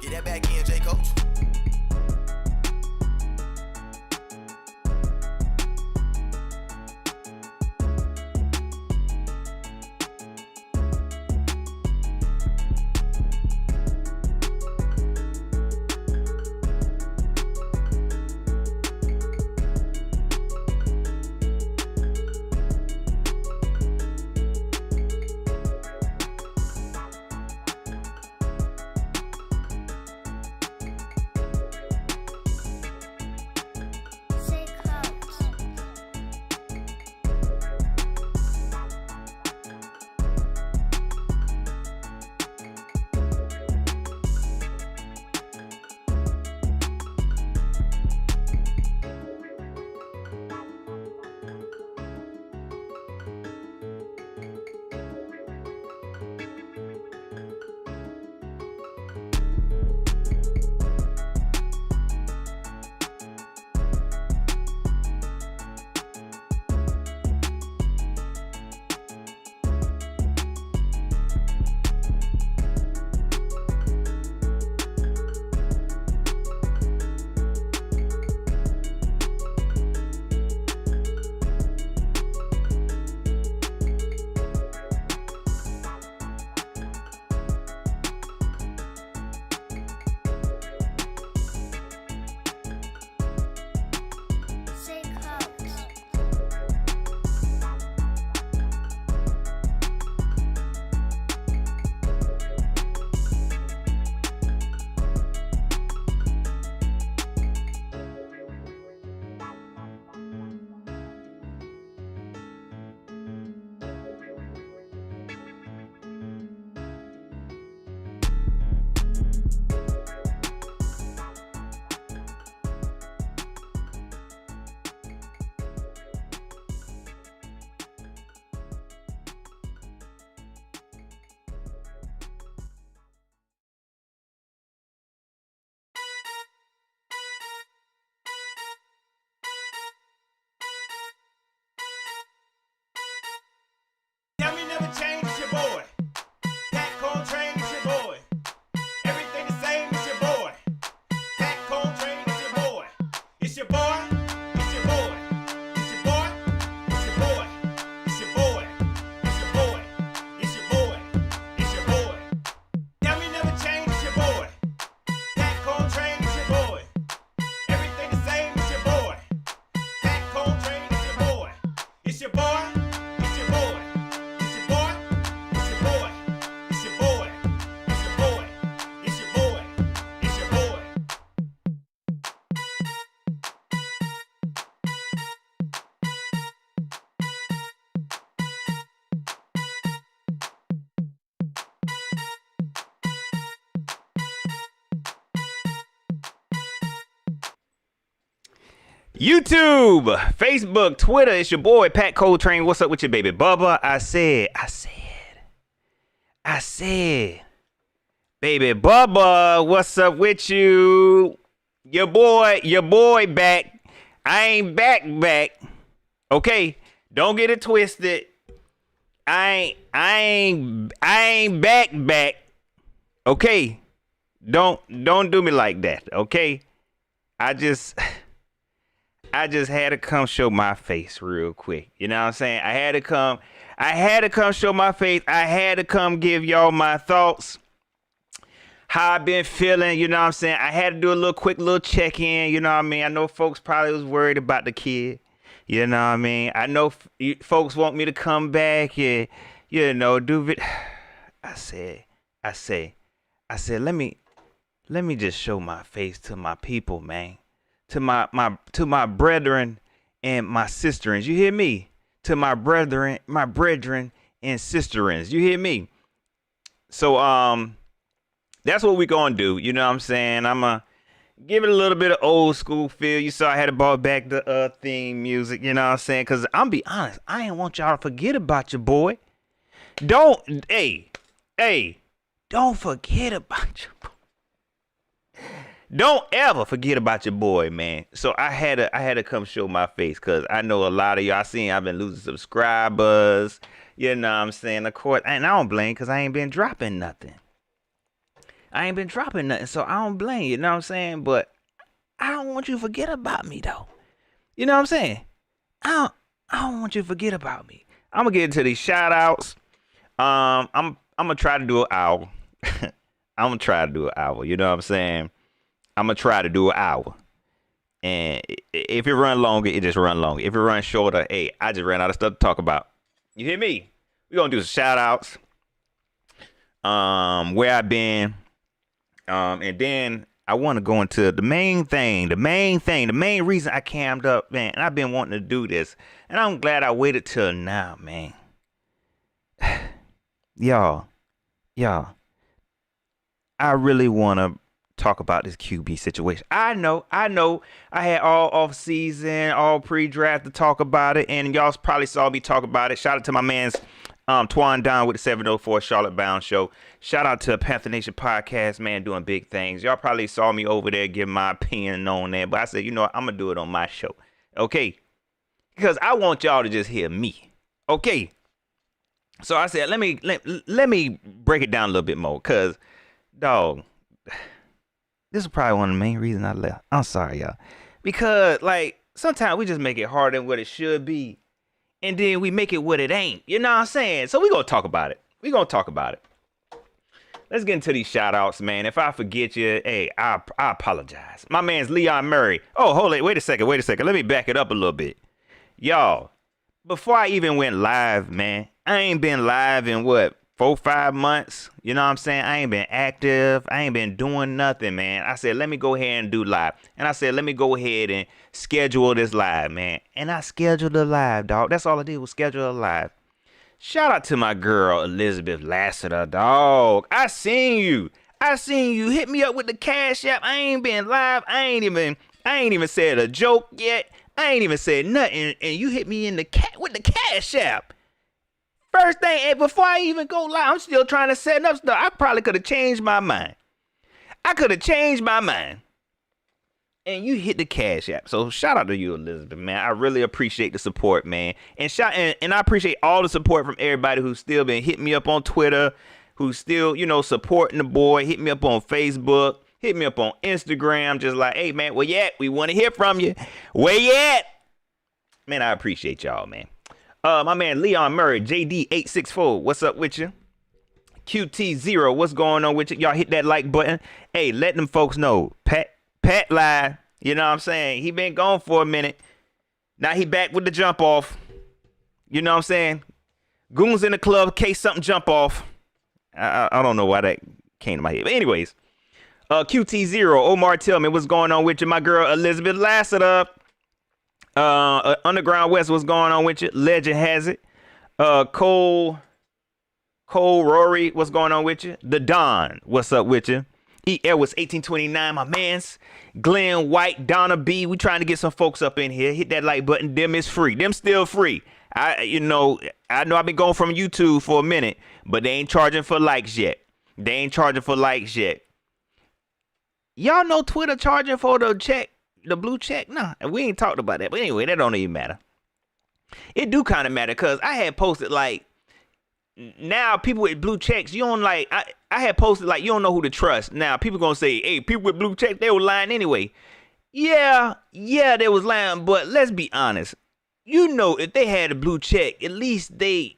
Get that back in, J. Coach. Tell me never change, it's your boy. Pat Coltrane is your boy. Everything the same, it's your boy. Pat Coltrane is your boy. It's your boy. It's your boy. It's your boy. It's your boy. It's your boy. It's your boy. It's your boy. It's your boy. Tell me never change, it's your boy. Pat Coltrane is your boy. Everything the same, it's your boy. Pat Coltrane is your boy. It's your boy. It's your boy. YouTube, Facebook, Twitter, it's your boy Pat Coltrane. What's up with you, baby Bubba? I said, baby Bubba, what's up with you? Your boy back. I ain't back. Okay, don't get it twisted. I ain't back. Okay, don't do me like that. Okay, I just had to come show my face real quick. You know what I'm saying? I had to come show my face. I had to come give y'all my thoughts. How I've been feeling, you know what I'm saying? I had to do a quick little check-in, you know what I mean? I know folks probably was worried about the kid. You know what I mean? I know folks want me to come back and, you know, do it. I said, let me just show my face to my people, man. To my brethren and my sisterins. You hear me? To my brethren and sisterins. You hear me? So that's what we gonna do. You know what I'm saying? I'm gonna give it a little bit of old school feel. You saw I had to brought back the theme music. You know what I'm saying? Cause I'm be honest, I ain't want y'all to forget about your boy. Don't forget about your boy. Don't ever forget about your boy, man. So I had to come show my face because I know a lot of y'all seen I've been losing subscribers. You know what I'm saying? Of course, and I don't blame because I ain't been dropping nothing. I ain't been dropping nothing, so I don't blame you. You know what I'm saying? But I don't want you to forget about me though. You know what I'm saying? I don't want you to forget about me. I'm gonna get into these shout outs. I'm gonna try to do an hour. I'm gonna try to do an hour. You know what I'm saying? I'm gonna try to do an hour. And if it run longer, it just run longer. If it run shorter, hey, I just ran out of stuff to talk about. You hear me? We're gonna do some shout outs. Where I've been. And then I want to go into the main reason I cammed up, man. And I've been wanting to do this. And I'm glad I waited till now, man. Y'all, I really want to talk about this QB situation. I know. I had all off season, all pre-draft to talk about it, and y'all probably saw me talk about it. Shout out to my man's Twan Don with the 704 Charlotte Bound Show. Shout out to Panther Nation Podcast, man, doing big things. Y'all probably saw me over there give my opinion on that, but I said, you know what, I'm gonna do it on my show, okay? Because I want y'all to just hear me, okay? So I said, let me break it down a little bit more, cause dog, this is probably one of the main reasons I left. I'm sorry, y'all, because like sometimes we just make it harder than what it should be, and then we make it what it ain't. You know what I'm saying? So we gonna talk about it. Let's get into these shout outs, man. If I forget you, hey, I apologize. My man's Leon Murray. Oh, hold it. Wait a second. Let me back it up a little bit. Y'all, before I even went live, man, I ain't been live in what, 4-5 months? You know what I'm saying? I ain't been active. I ain't been doing nothing, man. I said, let me go ahead and do live. And I said, let me go ahead and schedule this live, man. And I scheduled a live, dog. That's all I did was schedule a live. Shout out to my girl, Elizabeth Lassiter, dog. I seen you. Hit me up with the Cash App. I ain't been live. I ain't even said a joke yet. I ain't even said nothing. And you hit me in with the Cash App. First thing, before I even go live, I'm still trying to set up stuff. I probably could have changed my mind. And you hit the Cash App. So shout out to you, Elizabeth, man. I really appreciate the support, man. And I appreciate all the support from everybody who's still been hitting me up on Twitter, who's still, supporting the boy. Hit me up on Facebook. Hit me up on Instagram. Just like, hey, man, where you at? We want to hear from you. Where you at? Man, I appreciate y'all, man. My man Leon Murray, JD864. What's up with you? QT0, what's going on with you? Y'all hit that like button. Hey, let them folks know. Pat live, you know what I'm saying? He been gone for a minute. Now he back with the jump off. You know what I'm saying? Goons in the club, case something jump off. I don't know why that came to my head. But anyways, QT0, Omar Tillman, what's going on with you? My girl Elizabeth Lassiter. Underground West, what's going on with you? Legend has it. Cole Rory, what's going on with you? The Don, what's up with you? E. Edwards 1829, my mans. Glenn White, Donna B. We trying to get some folks up in here. Hit that like button. Them is free. Them still free. I know I've been going from YouTube for a minute, but they ain't charging for likes yet. Y'all know Twitter charging for the blue check? Nah, we ain't talked about that. But anyway, that don't even matter. It do kind of matter because I had posted like, now people with blue checks, you don't like, I had posted like, you don't know who to trust. Now people gonna say, hey, people with blue checks, they were lying anyway. Yeah, they was lying, but let's be honest. If they had a blue check, at least they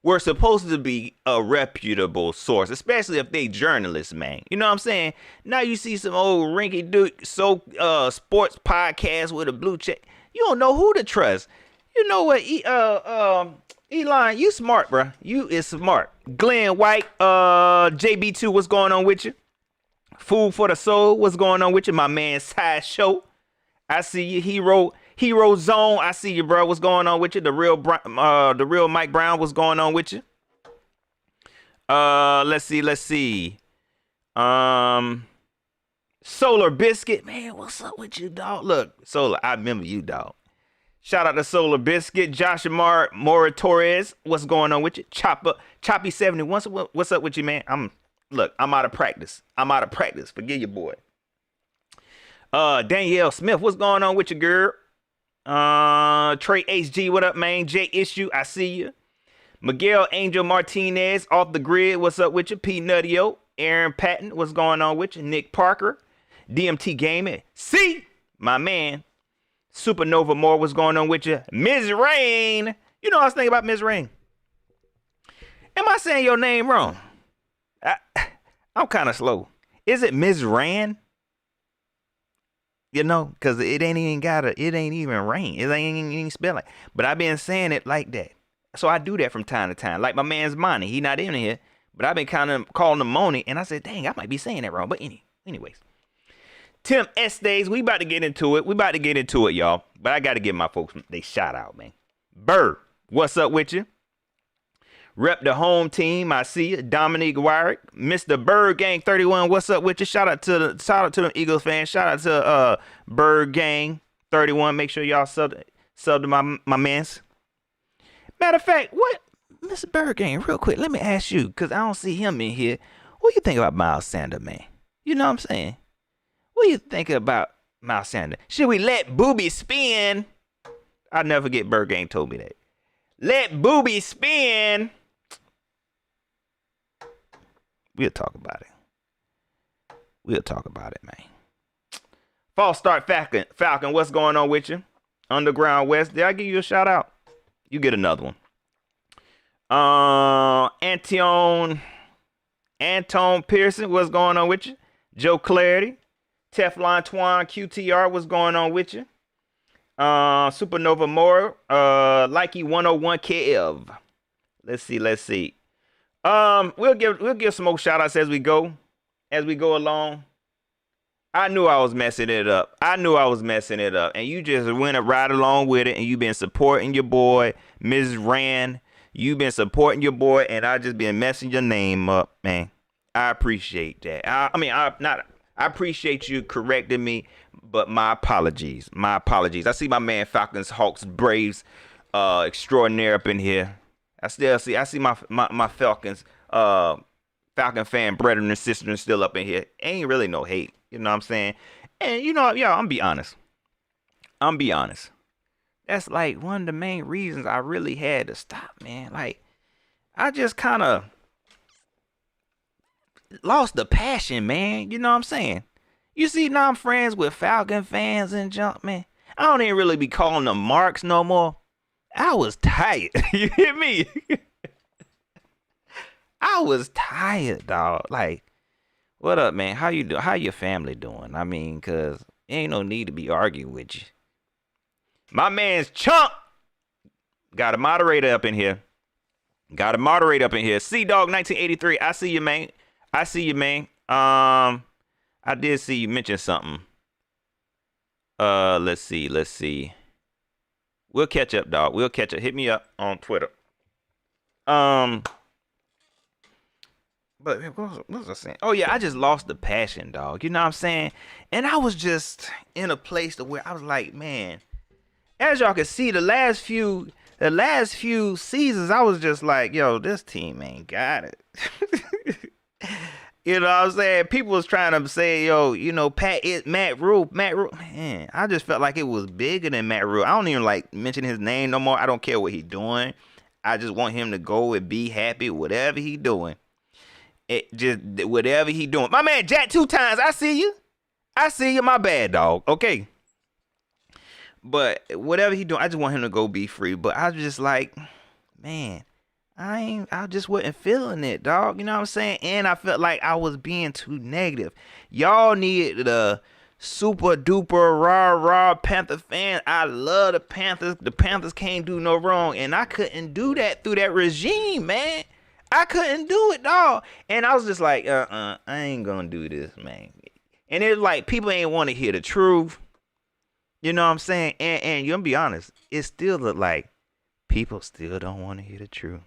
were supposed to be a reputable source, especially if they journalists, man. You know what I'm saying? Now you see some old rinky-dink sports podcast with a blue check. You don't know who to trust. You know what, Elon, you smart, bro. You is smart. Glenn White, JB2, what's going on with you? Food for the Soul, what's going on with you? My man Side Show, I see you. Hero Zone, I see you, bro. What's going on with you? The real Mike Brown, what's going on with you? Let's see. Solar Biscuit, man, what's up with you, dog? Look, Solar, I remember you, dog. Shout out to Solar Biscuit, Josh Mora Torres. What's going on with you? Choppy 71. What's up with you, man? I'm out of practice. Forgive your boy. Danielle Smith, what's going on with you, girl? Trey HG, what up, man? J Issue, I see you. Miguel Angel Martinez, off the grid. What's up with you? P Nuttio. Aaron Patton, what's going on with you? Nick Parker, DMT Gaming. See, my man. Supernova Moore, what's going on with you? Ms. Rain. You know what I was thinking about Ms. Rain. Am I saying your name wrong? I'm kind of slow. Is it Ms. Ran? You know, because it ain't even rain. It ain't even spell like. But I've been saying it like that. So I do that from time to time. Like my man's Monty. He not in here. But I've been kind of calling him Moni. And I said, dang, I might be saying that wrong. But anyways. Tim Estes, we about to get into it. Y'all. But I got to give my folks they shout out, man. Burr, what's up with you? Rep the home team. I see you. Dominique Wyrick. Mr. Bird Gang 31. What's up with you? Shout out to the Eagles fans. Shout out to Bird Gang 31. Make sure y'all sub to my mans. Matter of fact, what Mr. Bird Gang, real quick, let me ask you, because I don't see him in here. What do you think about Miles Sanders, man? You know what I'm saying? What do you think about Miles Sanders? Should we let Booby spin? I'll never forget Bird Gang told me that. Let Booby spin. We'll talk about it. Man. False start Falcon, what's going on with you? Underground West, did I give you a shout out? You get another one. Anton Pearson, what's going on with you? Joe Clarity. Teflon Twan QTR, what's going on with you? Supernova Moore, Likey 101 Kev. Let's see. We'll give some more shout outs as we go along. I knew I was messing it up. And you just went right along with it, and you've been supporting your boy, Ms. Rand. You've been supporting your boy, and I just been messing your name up, man. I appreciate that. I appreciate you correcting me, but my apologies. I see my man Falcons, Hawks, Braves, extraordinaire up in here. I see my Falcons, Falcon fan brethren and sisters still up in here. Ain't really no hate, you know what I'm saying? And you know, y'all, I'm be honest. That's like one of the main reasons I really had to stop, man. Like, I just kind of lost the passion, man. You know what I'm saying? You see, now I'm friends with Falcon fans and junk, man. I don't even really be calling them marks no more. I was tired. You hear me? I was tired, dog. Like, what up, man? How you doing? How your family doing? I mean, cause ain't no need to be arguing with you. My man's Chunk got a moderator up in here. C-Dog 1983. I see you, man. I did see you mention something. Let's see. We'll catch up, dog. Hit me up on Twitter. But what was I saying? Oh yeah, I just lost the passion, dog. You know what I'm saying? And I was just in a place to where I was like, man, as y'all can see, the last few seasons, I was just like, yo, this team ain't got it. You know what I'm saying? People was trying to say, yo, you know, Matt Rule. Man, I just felt like it was bigger than Matt Rule. I don't even like mention his name no more. I don't care what he's doing. I just want him to go and be happy, whatever he doing. Whatever he doing. My man Jack 2 times. I see you. My bad, dog. Okay. But whatever he doing, I just want him to go be free. But I was just like, man, I just wasn't feeling it, dog. You know what I'm saying? And I felt like I was being too negative. Y'all needed the super duper rah Panther fan. I love the Panthers. The Panthers can't do no wrong. And I couldn't do that through that regime, man. I couldn't do it, dog. And I was just like, I ain't gonna do this, man. And it's like people ain't want to hear the truth. You know what I'm saying? And you're gonna be honest, it still look like people still don't want to hear the truth.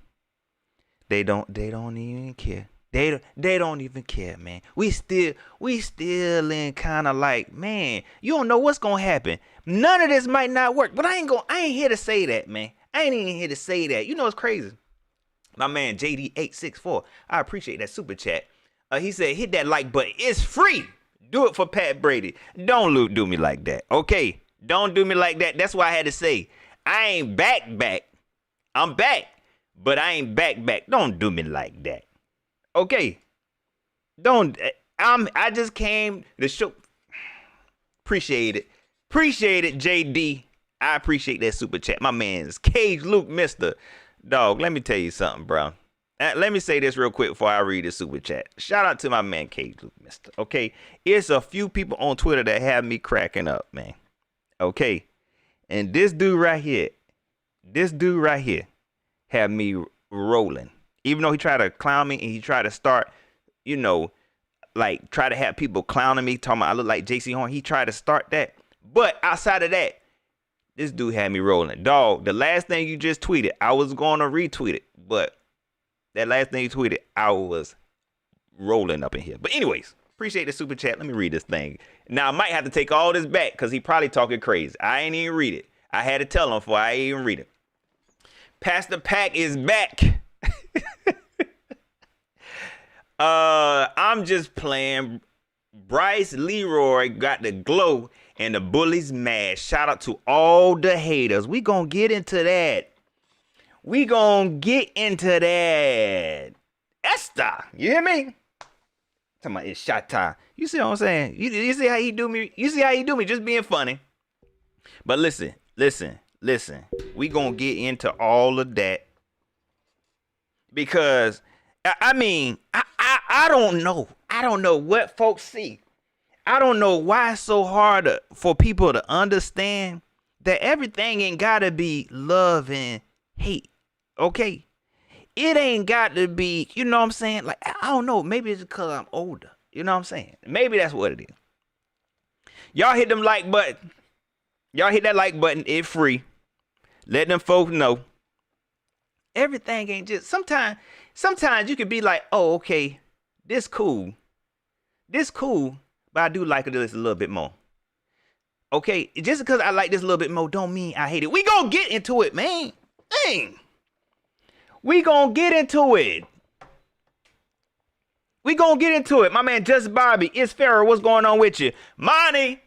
They don't even care. They don't even care, man. We still in kind of like, man, you don't know what's gonna happen. None of this might not work. But I ain't here to say that, man. I ain't even here to say that. You know it's crazy. My man JD864, I appreciate that super chat. He said, hit that like button. It's free. Do it for Pat Brady. Don't do me like that. Okay. Don't do me like that. That's why I had to say, I ain't back. I'm back, but I ain't back. Don't do me like that. Okay. Don't. I just came to show. Appreciate it. Appreciate it, JD. I appreciate that super chat. My man's Cage Luke, Mister Dog. Let me tell you something, bro. Let me say this real quick before I read the super chat. Shout out to my man Cage Luke, Mister. Okay, it's a few people on Twitter that have me cracking up, man. Okay, and this dude right here, had me rolling. Even though he tried to clown me and he tried to start, like try to have people clowning me, talking about I look like JC Horn. He tried to start that. But outside of that, this dude had me rolling. Dog, the last thing you just tweeted, I was going to retweet it. But that last thing you tweeted, I was rolling up in here. But anyways, appreciate the super chat. Let me read this thing. Now, I might have to take all this back because he probably talking crazy. I ain't even read it. I had to tell him before I even read it. Pastor Pack is back. I'm just playing. Bryce Leroy got the glow and the bullies mad. Shout out to all the haters. We gonna get into that. Esther, you hear me? Talking about it's shot time. You see what I'm saying? You see how he do me? You see how he do me? Just being funny. But listen. We gonna get into all of that because I mean I don't know. I don't know what folks see. I don't know why it's so hard for people to understand that everything ain't gotta be love and hate. Okay? It ain't got to be, you know what I'm saying? Like, I don't know. Maybe it's because I'm older. You know what I'm saying? Maybe that's what it is. Y'all hit them like button. Y'all hit that like button. It's free. Let them folks know. Everything ain't just, sometimes you could be like, oh, okay, this cool, but I do like this a little bit more. Okay, just because I like this a little bit more don't mean I hate it. We gonna get into it, man. Dang. We gonna get into it. My man, Just Bobby, it's Farrah. What's going on with you? Monty.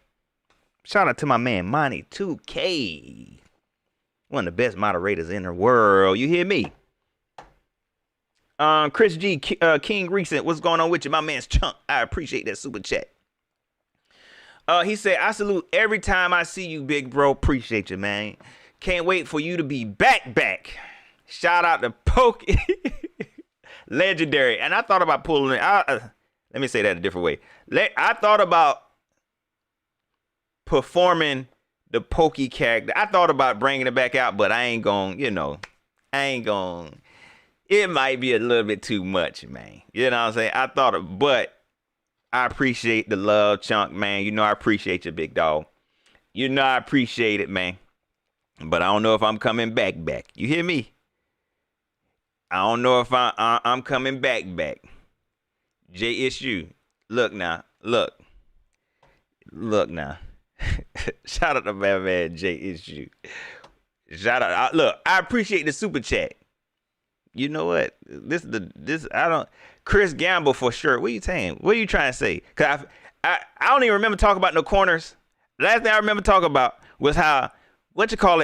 Shout out to my man, Monty 2K. One of the best moderators in the world. You hear me? Chris G, King Recent, what's going on with you? My man's Chunk. I appreciate that super chat. He said, I salute every time I see you, big bro. Appreciate you, man. Can't wait for you to be back. Shout out to Pokey. Legendary. And I thought about pulling it out. Let me say that a different way. I thought about performing the Pokey character. I thought about bringing it back out, but I ain't going, it might be a little bit too much, man. You know what I'm saying? But I appreciate the love, Chunk, man. You know I appreciate you, big dog. You know I appreciate it, man. But I don't know if I'm coming back. You hear me? I don't know if I'm coming back. JSU. Look now. Shout out to my man JSU. Shout out. Look, I appreciate the super chat. You know what? Chris Gamble for sure. What are you saying? What are you trying to say? Cause I don't even remember talking about no corners. The last thing I remember talking about was how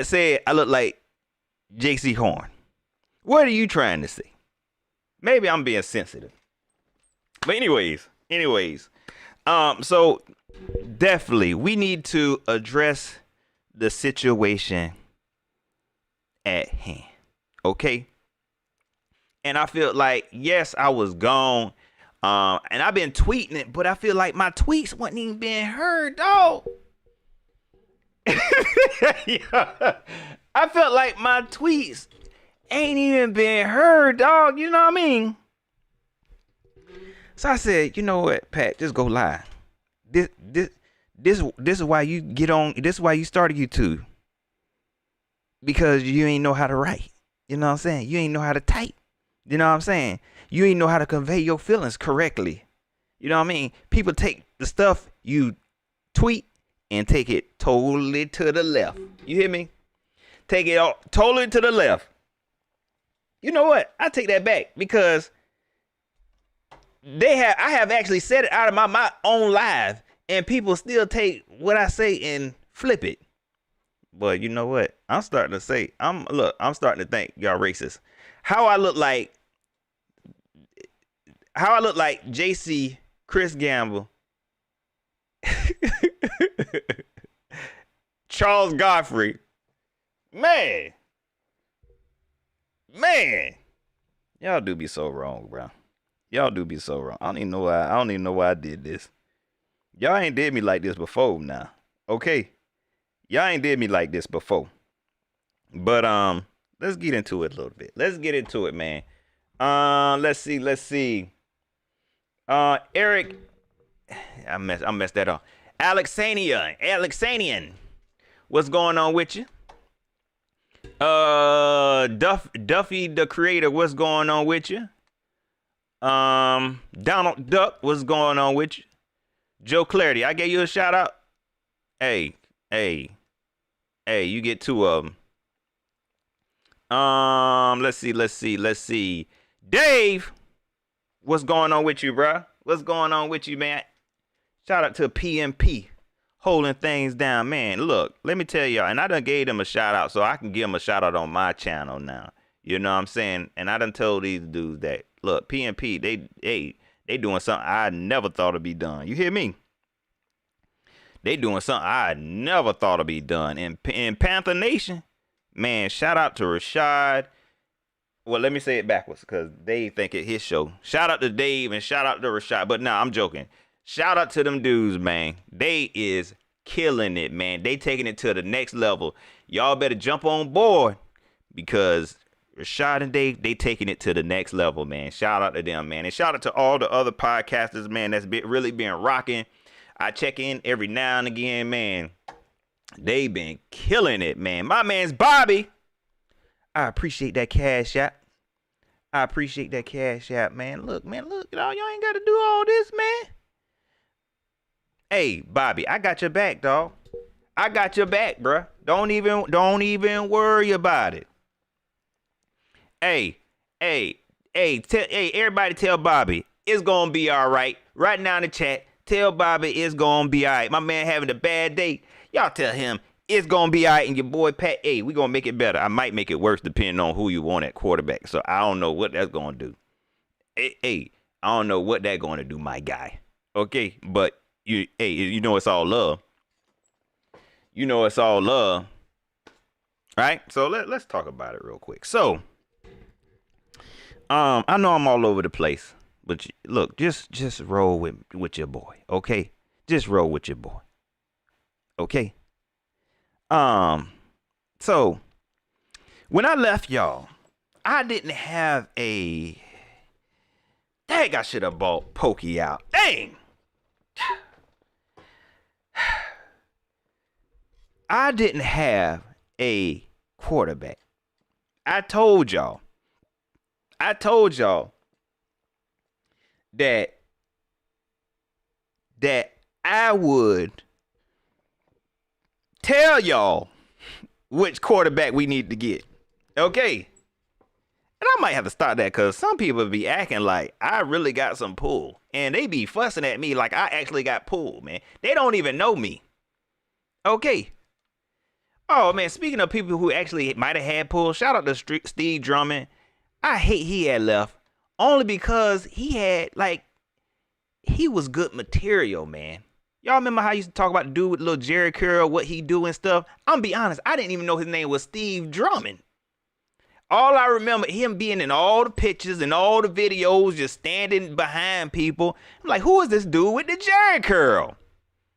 said I look like JC Horn. What are you trying to say? Maybe I'm being sensitive. But anyways. So definitely we need to address the situation at hand. Okay? And I feel like, yes, I was gone. And I've been tweeting it, but I feel like my tweets wasn't even being heard, dog. Yeah. I felt like my tweets ain't even been heard, dog. You know what I mean? So I said, you know what, Pat, just go live. This is why you get on. This is why you started YouTube. Because you ain't know how to write. You know what I'm saying? You ain't know how to type. You know what I'm saying? You ain't know how to convey your feelings correctly. You know what I mean? People take the stuff you tweet and take it totally to the left. You hear me? Take it all totally to the left. You know what? I take that back because I have actually said it out of my own live, and people still take what I say and flip it. But you know what? I'm starting to think y'all racist. How I look like How I look like JC, Chris Gamble, Charles Godfrey. Man. Y'all do be so wrong, bro. Y'all do be so wrong. I don't even know why I did this. Y'all ain't did me like this before now. Okay? Y'all ain't did me like this before. But let's get into it a little bit. Let's get into it, man. Let's see. Eric, I messed that up. Alexanian. What's going on with you? Duffy the creator, what's going on with you? Donald Duck, what's going on with you? Joe Clarity, I gave you a shout out. Hey, you get 2 of them. Let's see. Dave, what's going on with you, bro? What's going on with you, man? Shout out to PMP, holding things down, man. Look, let me tell y'all, and I done gave them a shout out, so I can give them a shout out on my channel now. You know what I'm saying? And I done told these dudes that, look, PMP, they doing something I never thought would be done. You hear me? They doing something I never thought would be done. In Panther Nation, man, shout out to Rashad. Well, let me say it backwards because they think it's his show. Shout out to Dave and shout out to Rashad. But nah, I'm joking. Shout out to them dudes, man. They is killing it, man. They taking it to the next level. Y'all better jump on board because Rashad and Dave, they taking it to the next level, man. Shout out to them, man. And shout out to all the other podcasters, man, that's really been rocking. I check in every now and again, man. They been killing it, man. My man's Bobby. I appreciate that cash app. Man. Look, y'all ain't got to do all this, man. Hey, Bobby, I got your back, dog. I got your back, bruh. Don't even worry about it. Hey, everybody tell Bobby it's gonna be all right. Right now in the chat, tell Bobby it's gonna be all right. My man having a bad day. Y'all tell him it's gonna be all right. And your boy Pat, hey, we gonna make it better. I might make it worse depending on who you want at quarterback. So I don't know what that's gonna do. Hey, I don't know what that's gonna do, my guy. Okay, but you know it's all love. You know it's all love. Right? So let's talk about it real quick. So I know I'm all over the place, but look, just roll with your boy, okay? Just roll with your boy. Okay? So when I left y'all, I didn't have a dang, I should have bought Pokey out. Dang. I didn't have a quarterback. I told y'all that I would tell y'all which quarterback we need to get. Okay? And I might have to start that because some people be acting like I really got some pull. And they be fussing at me like I actually got pull, man. They don't even know me. Okay? Oh, man, speaking of people who actually might have had pull, shout out to Steve Drummond. I hate he had left only because he was good material, man. Y'all remember how I used to talk about the dude with little Jerry Curl, what he do and stuff? I'm gonna be honest, I didn't even know his name was Steve Drummond. All I remember him being in all the pictures and all the videos, just standing behind people. I'm like, who is this dude with the Jerry Curl?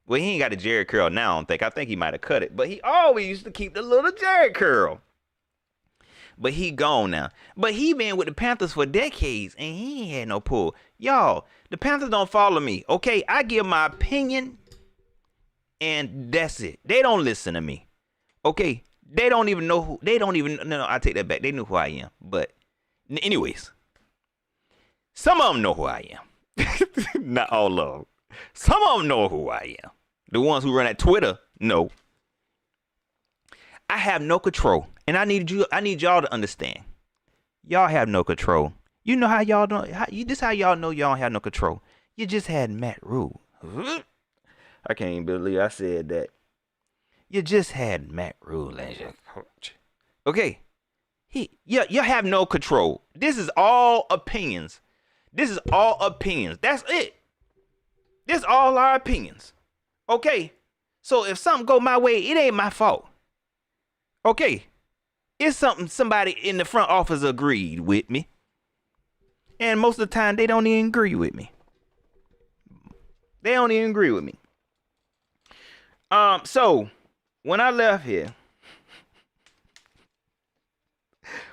Well, he ain't got a Jerry Curl now, I don't think. I think he might have cut it. But he always used to keep the little Jerry Curl. But he gone now. But he been with the Panthers for decades, and he ain't had no pull. Y'all, the Panthers don't follow me, okay? I give my opinion, and that's it. They don't listen to me, okay? They don't even know who. No, I take that back. They knew who I am. But anyways, some of them know who I am. Not all of them. Some of them know who I am. The ones who run at Twitter know. I have no control. And I need y'all to understand. Y'all have no control. You know how y'all don't. This how y'all know y'all don't have no control. You just had Matt Rule. I can't even believe I said that. You just had Matt Rule as your coach. Okay. You have no control. This is all opinions. This is all opinions. That's it. This all our opinions. Okay? So if something go my way, it ain't my fault. Okay? It's something somebody in the front office agreed with me. And most of the time, they don't even agree with me. They don't even agree with me. So when I left here,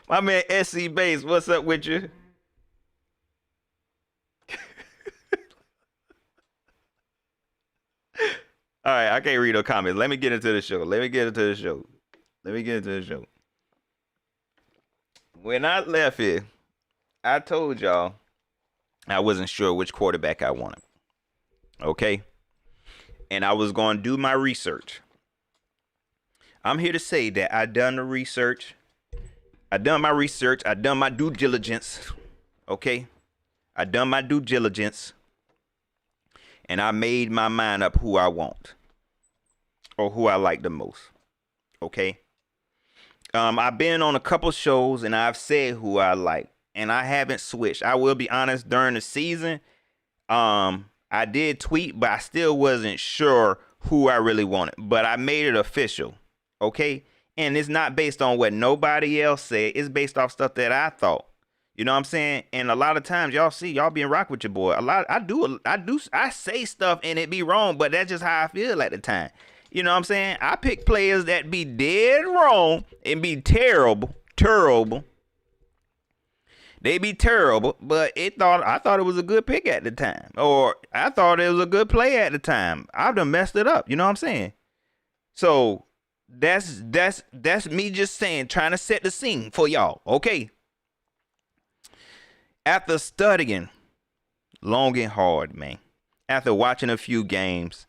my man SC Bass, what's up with you? All right, I can't read no comments. Let me get into the show. When I left here, I told y'all I wasn't sure which quarterback I wanted. Okay? And I was going to do my research. I'm here to say that I done the research. I done my research. I done my due diligence. Okay? I done my due diligence. And I made my mind up who I want. Or who I like the most. Okay? I've been on a couple shows and I've said who I like. And I haven't switched. I will be honest, during the season, I did tweet, but I still wasn't sure who I really wanted. But I made it official. Okay? And it's not based on what nobody else said. It's based off stuff that I thought. You know what I'm saying? And a lot of times y'all being rock with your boy. I say stuff and it be wrong, but that's just how I feel at the time. You know what I'm saying? I pick players that be dead wrong and be terrible. They be terrible, but I thought it was a good pick at the time. Or I thought it was a good play at the time. I've done messed it up. You know what I'm saying? So that's me just saying, trying to set the scene for y'all. Okay. After studying long and hard, man, after watching a few games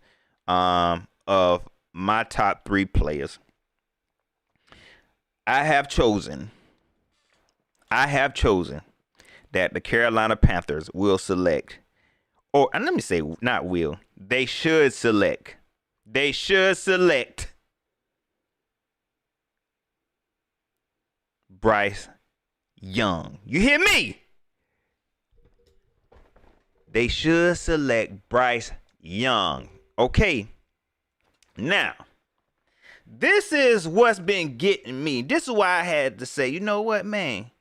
of my top 3 players, I have chosen that the Carolina Panthers will select, or and let me say, not will, they should select Bryce Young. You hear me? They should select Bryce Young. Okay. Now, this is what's been getting me. This is why I had to say, you know what, man?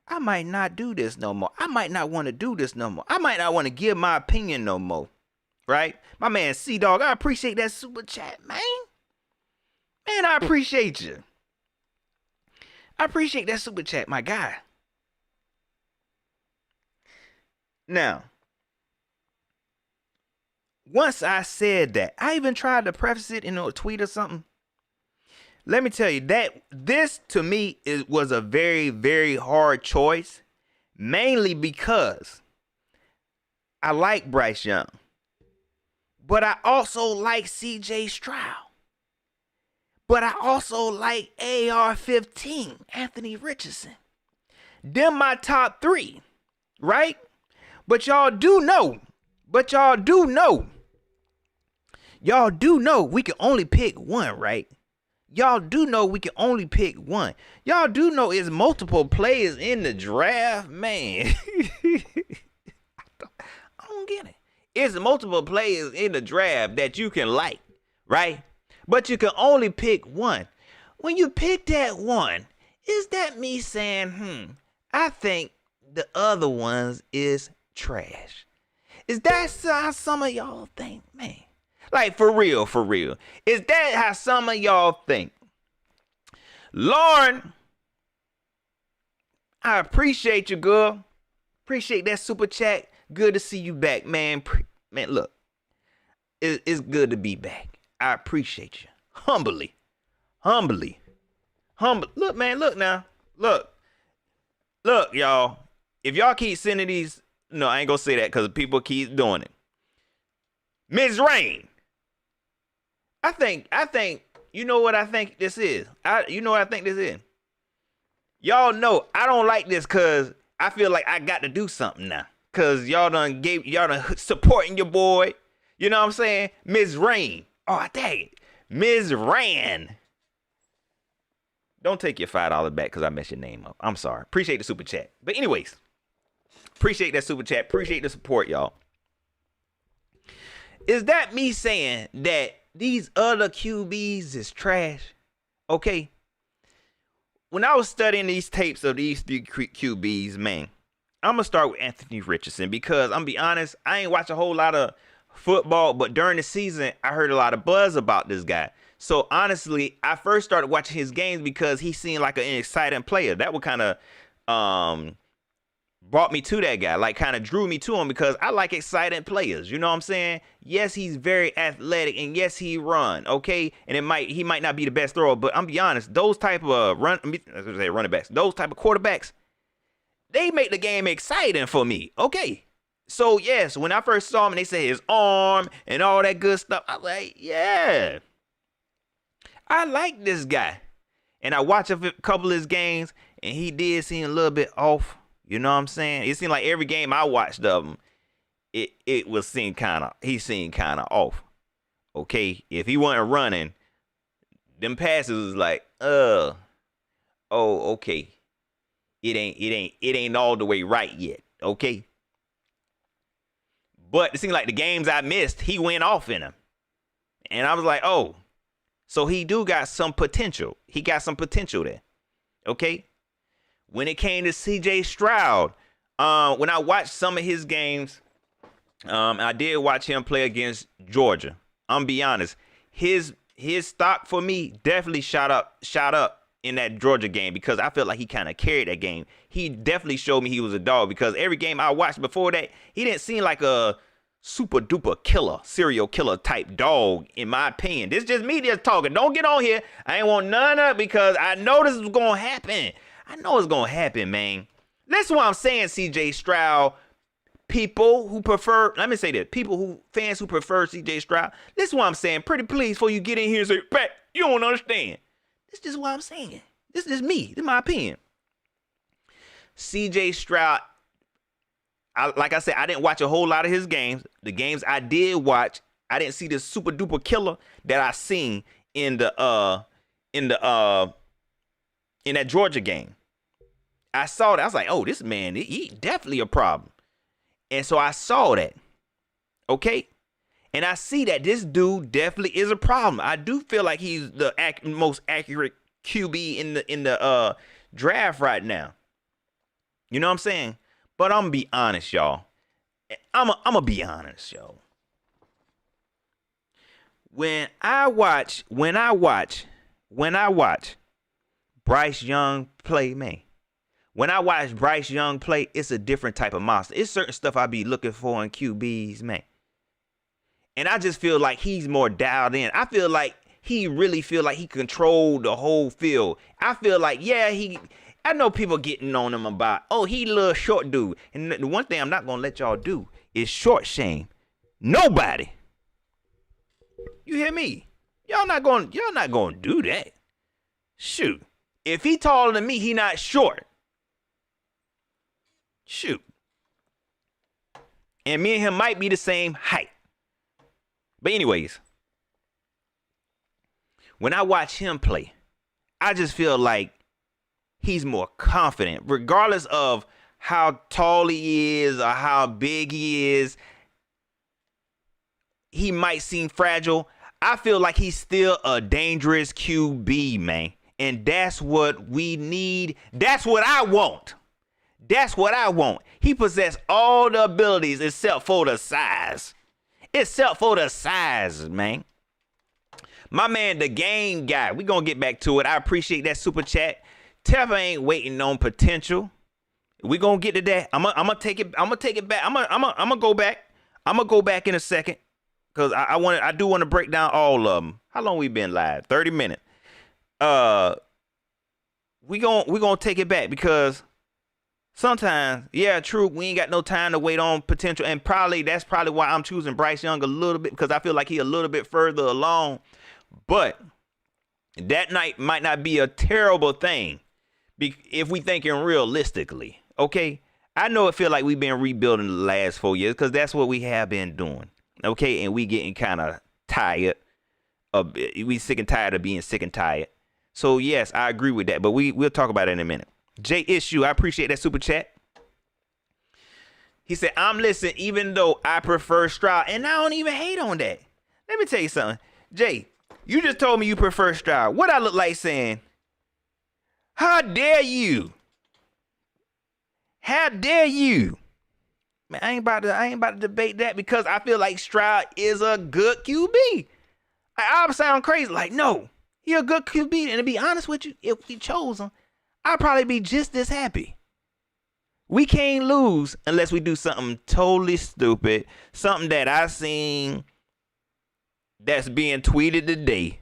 I might not do this no more. I might not want to do this no more. I might not want to give my opinion no more. Right? My man C-Dog, I appreciate that super chat, man. Man, I appreciate you. I appreciate that super chat, my guy. Now, once I said that, I even tried to preface it in a tweet or something. Let me tell you that this to me was a very, very hard choice, mainly because I like Bryce Young, but I also like CJ Stroud, but I also like AR-15, Anthony Richardson. Them my top 3, right? But y'all do know we can only pick one, right? Y'all do know we can only pick one. Y'all do know it's multiple players in the draft, man. I don't get it. It's multiple players in the draft that you can like, right? But you can only pick one. When you pick that one, is that me saying, I think the other ones is trash? Is that how some of y'all think, man? Like, for real. Is that how some of y'all think? Lauren, I appreciate you, girl. Appreciate that super chat. Good to see you back, man. Man, look. It's good to be back. I appreciate you. Humbly. Look, man, look now. Look, y'all. If y'all keep sending these, no, I ain't gonna say that because people keep doing it. Ms. Rain. I think, you know what I think this is? Y'all know I don't like this because I feel like I got to do something now. Because y'all done supporting your boy. You know what I'm saying? Ms. Rain. Oh, dang it. Ms. Ran. Don't take your $5 back because I messed your name up. I'm sorry. Appreciate the super chat. But anyways, Appreciate that super chat. Appreciate the support, y'all. Is that me saying that these other QBs is trash? Okay. When I was studying these tapes of these three QBs, man, I'm going to start with Anthony Richardson because I'm going to be honest, I ain't watch a whole lot of football, but during the season, I heard a lot of buzz about this guy. So honestly, I first started watching his games because he seemed like an exciting player. That would kind of brought me to that guy, like kind of drew me to him because I like exciting players. You know what I'm saying? Yes, he's very athletic, and yes, he run. Okay, and he might not be the best thrower, but I'm be honest, those type of running backs, those type of quarterbacks, they make the game exciting for me. Okay. So yes, when I first saw him and they said his arm and all that good stuff, I was like, yeah, I like this guy. And I watched a couple of his games, and he did seem a little bit off. You know what I'm saying? It seemed like every game I watched of him, it was seemed kind of off. Okay, if he wasn't running, them passes was like, oh, okay, it ain't all the way right yet. Okay. But it seemed like the games I missed, he went off in them. And I was like, oh, so he do got some potential. He got some potential there. Okay? When it came to C.J. Stroud, when I watched some of his games, I did watch him play against Georgia. I'm be honest, his stock for me definitely shot up in that Georgia game because I felt like he kind of carried that game. He definitely showed me he was a dog because every game I watched before that, he didn't seem like a super duper killer, serial killer type dog, in my opinion. This is just me just talking. Don't get on here. I ain't want none of it because I know this is going to happen. I know it's going to happen, man. Listen what I'm saying, CJ Stroud. People who prefer, let me say that, fans who prefer CJ Stroud. Listen what I'm saying. Pretty please before you get in here and say, Pat, you don't understand. This is what I'm saying. This is me. This is my opinion. CJ Stroud, like I said, I didn't watch a whole lot of his games. The games I did watch, I didn't see this super duper killer that I seen in that Georgia game. I saw that. I was like, oh, this man, he definitely a problem. And so I saw that. Okay? And I see that this dude definitely is a problem. I do feel like he's the most accurate QB in the draft right now. You know what I'm saying? But I'm gonna be honest, y'all. I'm gonna be honest, y'all. When I watch Bryce Young play, man. When I watch Bryce Young play, it's a different type of monster. It's certain stuff I be looking for in QBs, man. And I just feel like he's more dialed in. I feel like he really feel like he controlled the whole field. I feel like, yeah, I know people getting on him about, oh, he little short dude. And the one thing I'm not going to let y'all do is short shame nobody. You hear me? Y'all not going to do that. Shoot. If he taller than me, he not short. Shoot. And me and him might be the same height. But anyways, when I watch him play, I just feel like he's more confident, regardless of how tall he is or how big he is. He might seem fragile. I feel like he's still a dangerous QB, man. And that's what we need. That's what I want. That's what I want. He possessed all the abilities except for the size. Except for the size, man. My man, the game guy. We're going to get back to it. I appreciate that super chat. Teva ain't waiting on potential. We're going to get to that. I'm going to take it back. I'm going to go back. I'm going to go back in a second cuz I do want to break down all of them. How long we been live? 30 minutes. We going to take it back because sometimes, yeah, true, we ain't got no time to wait on potential, and that's probably why I'm choosing Bryce Young a little bit, because I feel like he a little bit further along. But that night might not be a terrible thing if we thinking realistically, okay? I know it feel like we've been rebuilding the last 4 years because that's what we have been doing, okay? And we getting kind of tired. We sick and tired of being sick and tired. So, yes, I agree with that, but we'll talk about it in a minute. J Issue, I appreciate that super chat. He said, I'm listening even though I prefer Stroud. And I don't even hate on that. Let me tell you something. Jay, you just told me you prefer Stroud. What I look like saying, how dare you? How dare you? Man, I ain't about to debate that because I feel like Stroud is a good QB. I sound crazy. Like, no, he a good QB. And to be honest with you, if we chose him, I'd probably be just as happy. We can't lose unless we do something totally stupid, something that I seen that's being tweeted today.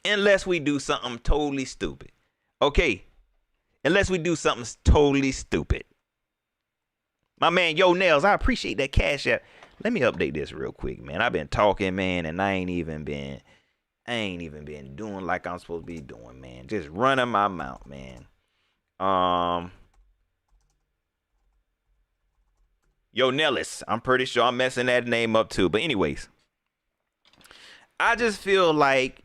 Unless we do something totally stupid. Okay. Unless we do something totally stupid. My man, Yo Nails, I appreciate that cash app. Let me update this real quick, man. I've been talking, man, and I ain't even been doing like I'm supposed to be doing, man. Just running my mouth, man. Yo Nellis, I'm pretty sure I'm messing that name up too. But anyways, I just feel like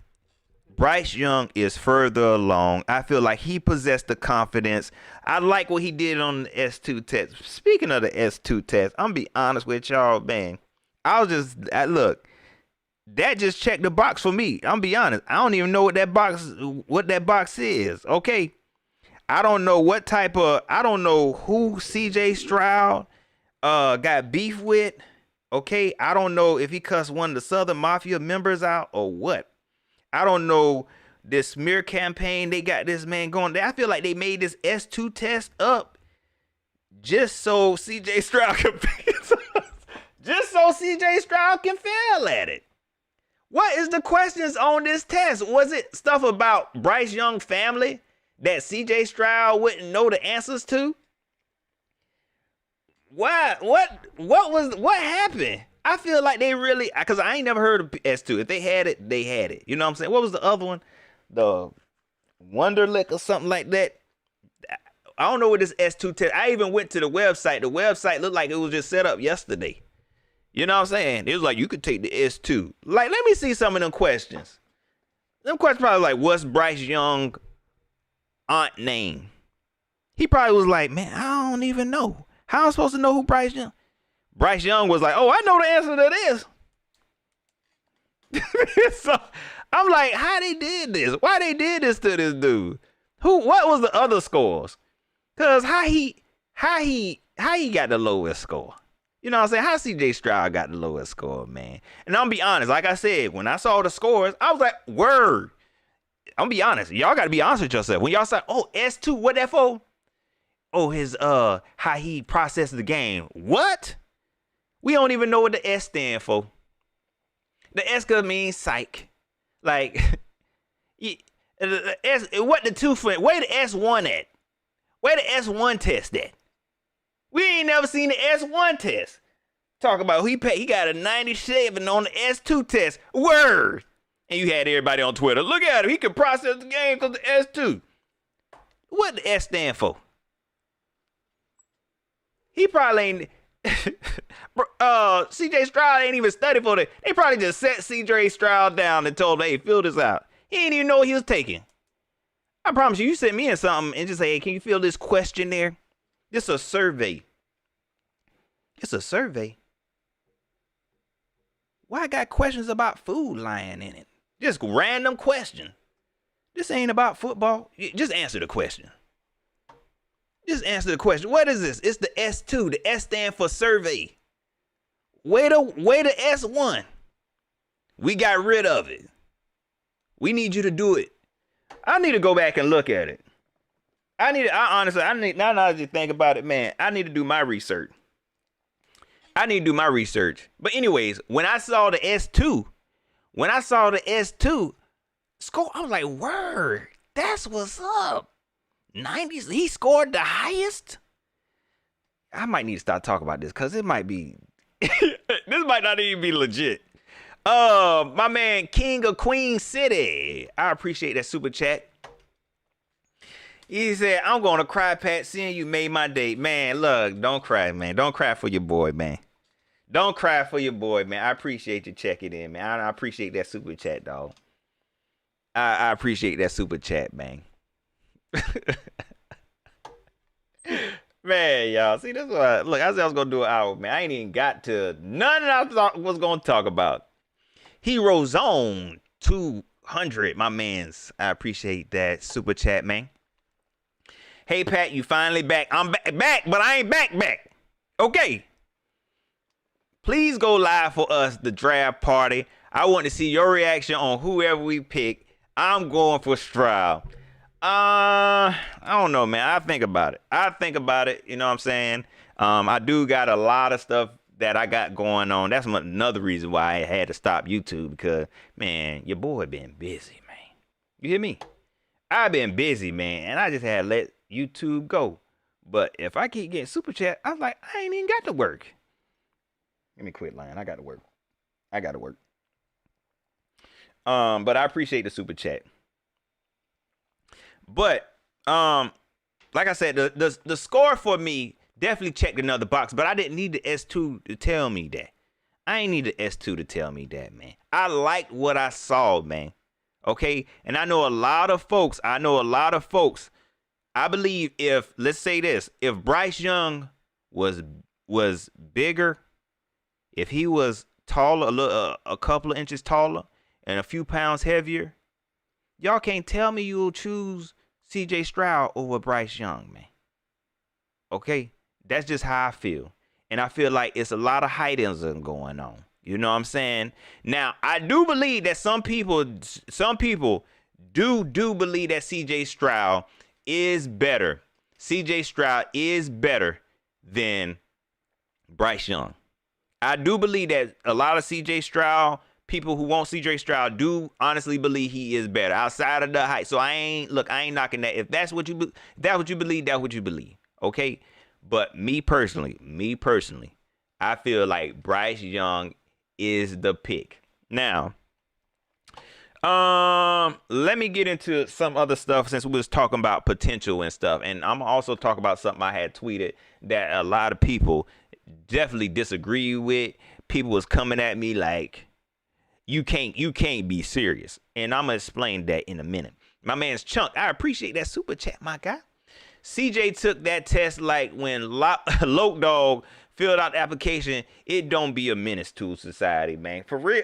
Bryce Young is further along. I feel like he possessed the confidence. I like what he did on the S2 test. Speaking of the S2 test, I'm going to be honest with y'all, man. Look, that just checked the box for me. I'm going to be honest. I don't even know what that box is, okay? I don't know who CJ Stroud got beef with, okay? I don't know if he cussed one of the Southern Mafia members out or what. I don't know this smear campaign they got this man going. I feel like they made this S2 test up just so CJ Stroud can fail at it. What is the questions on this test? Was it stuff about Bryce Young family that CJ Stroud wouldn't know the answers to? What happened? I feel like they really, because I ain't never heard of S2. If they had it, they had it. You know what I'm saying? What was the other one? The Wonderlick or something like that. I don't know what this S2 test. I even went to the website. The website looked like it was just set up yesterday. You know what I'm saying? It was like, you could take the S2. Like, let me see some of them questions. Them questions probably like, what's Bryce Young aunt name? He probably was like, man, I don't even know. How am I supposed to know who Bryce Young? Bryce Young was like, oh, I know the answer to this. So I'm like, how they did this? Why they did this to this dude? What was the other scores? Cause how he got the lowest score? You know what I'm saying? How CJ Stroud got the lowest score, man? And I'm gonna be honest, like I said, when I saw the scores, I was like, word. I'm gonna be honest. Y'all gotta be honest with yourself. When y'all say, oh, S2, what that for? Oh, his how he processed the game. What? We don't even know what the S stand for. The S could mean psych. Like, the S, what the two for? Where the S1 at? Where the S1 test at? We ain't never seen the S1 test. Talk about he got a 97 on the S2 test. Word. And you had everybody on Twitter. Look at him. He can process the game because the S2. What the S stand for? He probably ain't. CJ Stroud ain't even studied for it. They probably just set CJ Stroud down and told him, hey, fill this out. He didn't even know what he was taking. I promise you sent me in something and just say, hey, can you fill this questionnaire? This is a survey. It's a survey. Why I got questions about food lying in it? Just random question. This ain't about football. Just answer the question. Just answer the question. What is this? It's the S2. The S stand for survey. Where the S1? We got rid of it. We need you to do it. I need to go back and look at it. Now that I think about it, man, I need to do my research. But anyways, when I saw the S2 score, I was like, word, that's what's up. 90s, he scored the highest. I might need to start talking about this because it might be, this might not even be legit. My man, King of Queen City. I appreciate that super chat. He said, I'm going to cry, Pat, seeing you made my day. Man, look, don't cry, man. Don't cry for your boy, man. Don't cry for your boy, man. I appreciate you checking in, man. I appreciate that super chat, dog. I appreciate that super chat, man. Man, y'all. See, that's what look, I said I was gonna do an hour, man. I ain't even got to none I thought was gonna talk about. Hero Zone 200, my mans. I appreciate that super chat, man. Hey Pat, you finally back. I'm back, but I ain't back. Okay. Please go live for us, the draft party. I want to see your reaction on whoever we pick. I'm going for Stroud. I don't know, man. I think about it. You know what I'm saying? I do got a lot of stuff that I got going on. That's another reason why I had to stop YouTube because, man, your boy been busy, man. You hear me? I've been busy, man, and I just had to let YouTube go. But if I keep getting super chat, I was like, I ain't even got to work. Let me quit lying. I got to work. But I appreciate the super chat. But like I said, the score for me definitely checked another box, but I didn't need the S2 to tell me that. I ain't need the S2 to tell me that, man. I liked what I saw, man. Okay? And I know a lot of folks, I believe if, let's say this, if Bryce Young was bigger, if he was taller, a couple of inches taller and a few pounds heavier, y'all can't tell me you'll choose CJ Stroud over Bryce Young, man. Okay? That's just how I feel. And I feel like it's a lot of heightism going on. You know what I'm saying? Now, I do believe that some people do believe that CJ Stroud is better. CJ Stroud is better than Bryce Young. I do believe that a lot of CJ Stroud, people who want CJ Stroud do honestly believe he is better outside of the height. So I ain't knocking that. If that's what you believe, that's what you believe. Okay? But me personally, I feel like Bryce Young is the pick. Now, let me get into some other stuff since we was talking about potential and stuff. And I'm also talk about something I had tweeted that a lot of people definitely disagree with. People was coming at me like, you can't be serious. And I'm gonna explain that in a minute. My man's Chunk, I appreciate that super chat, my guy. CJ took that test like when Loke Dog filled out the application. It don't be a menace to society, man. For real.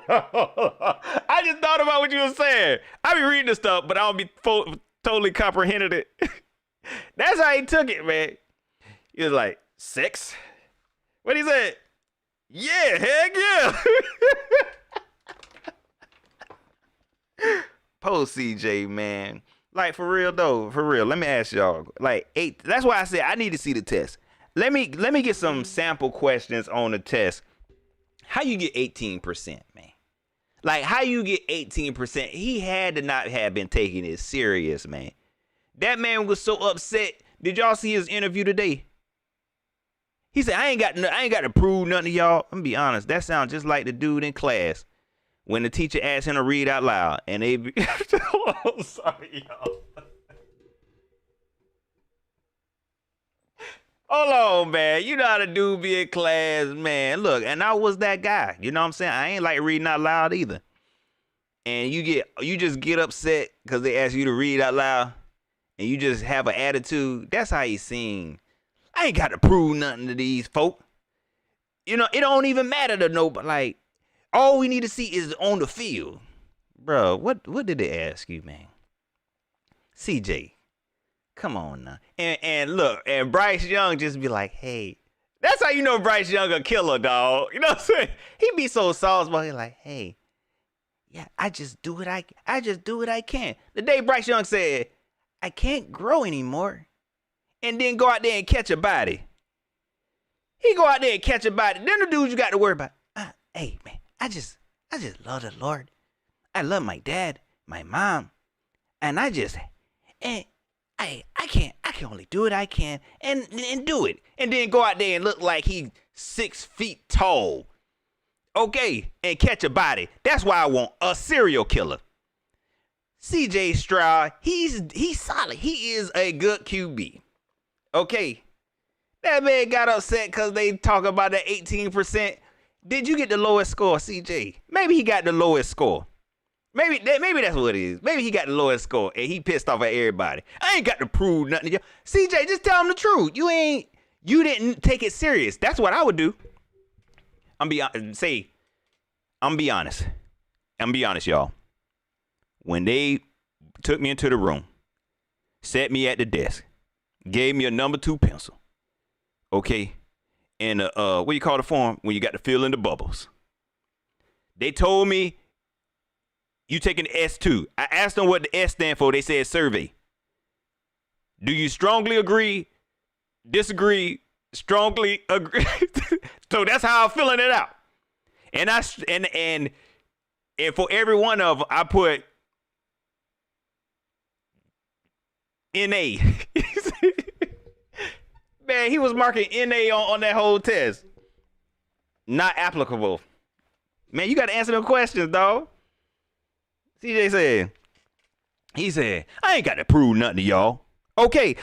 I just thought about what you were saying. I be reading this stuff, but I don't be totally comprehended it. That's how he took it, man. He was like, 6? What he said? Yeah, heck yeah. Post CJ, man. Like, for real, though. For real. Let me ask y'all. Like, 8. That's why I said I need to see the test. Let me get some sample questions on the test. How you get 18%, man? Like, how you get 18%? He had to not have been taking it serious, man. That man was so upset. Did y'all see his interview today? He said, I ain't got to prove nothing to y'all. I'm gonna be honest. That sounds just like the dude in class when the teacher asked him to read out loud, and they be oh, sorry, y'all. Hold on, man. You know how the dude be in class, man. Look, and I was that guy. You know what I'm saying? I ain't like reading out loud either. And you just get upset because they ask you to read out loud, and you just have an attitude. That's how he seemed. I ain't got to prove nothing to these folk. You know, it don't even matter to nobody. Like, all we need to see is on the field. Bro, what did they ask you, man? CJ, come on now. And look, and Bryce Young just be like, hey. That's how you know Bryce Young a killer, dog. You know what I'm saying? He be so soft, but he like, hey, yeah, I just do what I can. The day Bryce Young said, I can't grow anymore. And then go out there and catch a body. He go out there and catch a body. Then the dudes you got to worry about. Hey, man, I just love the Lord. I love my dad, my mom, and I can only do what I can and do it. And then go out there and look like he 6 feet tall. Okay, and catch a body. That's why I want a serial killer. CJ Stroud, he's solid. He is a good QB. Okay, that man got upset because they talk about that 18%. Did you get the lowest score, CJ? Maybe he got the lowest score. Maybe that's what it is. Maybe he got the lowest score and he pissed off at everybody. I ain't got to prove nothing to you. CJ, just tell him the truth. You didn't take it serious. That's what I would do. I'm be honest. Y'all. When they took me into the room, set me at the desk, gave me a number 2 pencil, okay, and what you call the form when you got to fill in the bubbles. They told me you taking the S2. I asked them what the S stand for. They said survey. Do you strongly agree, disagree, strongly agree? So that's how I'm filling it out. And for every one of them, I put NA. Man, he was marking NA on that whole test. Not applicable. Man, you got to answer them questions, dog. CJ said, I ain't got to prove nothing to y'all. Okay,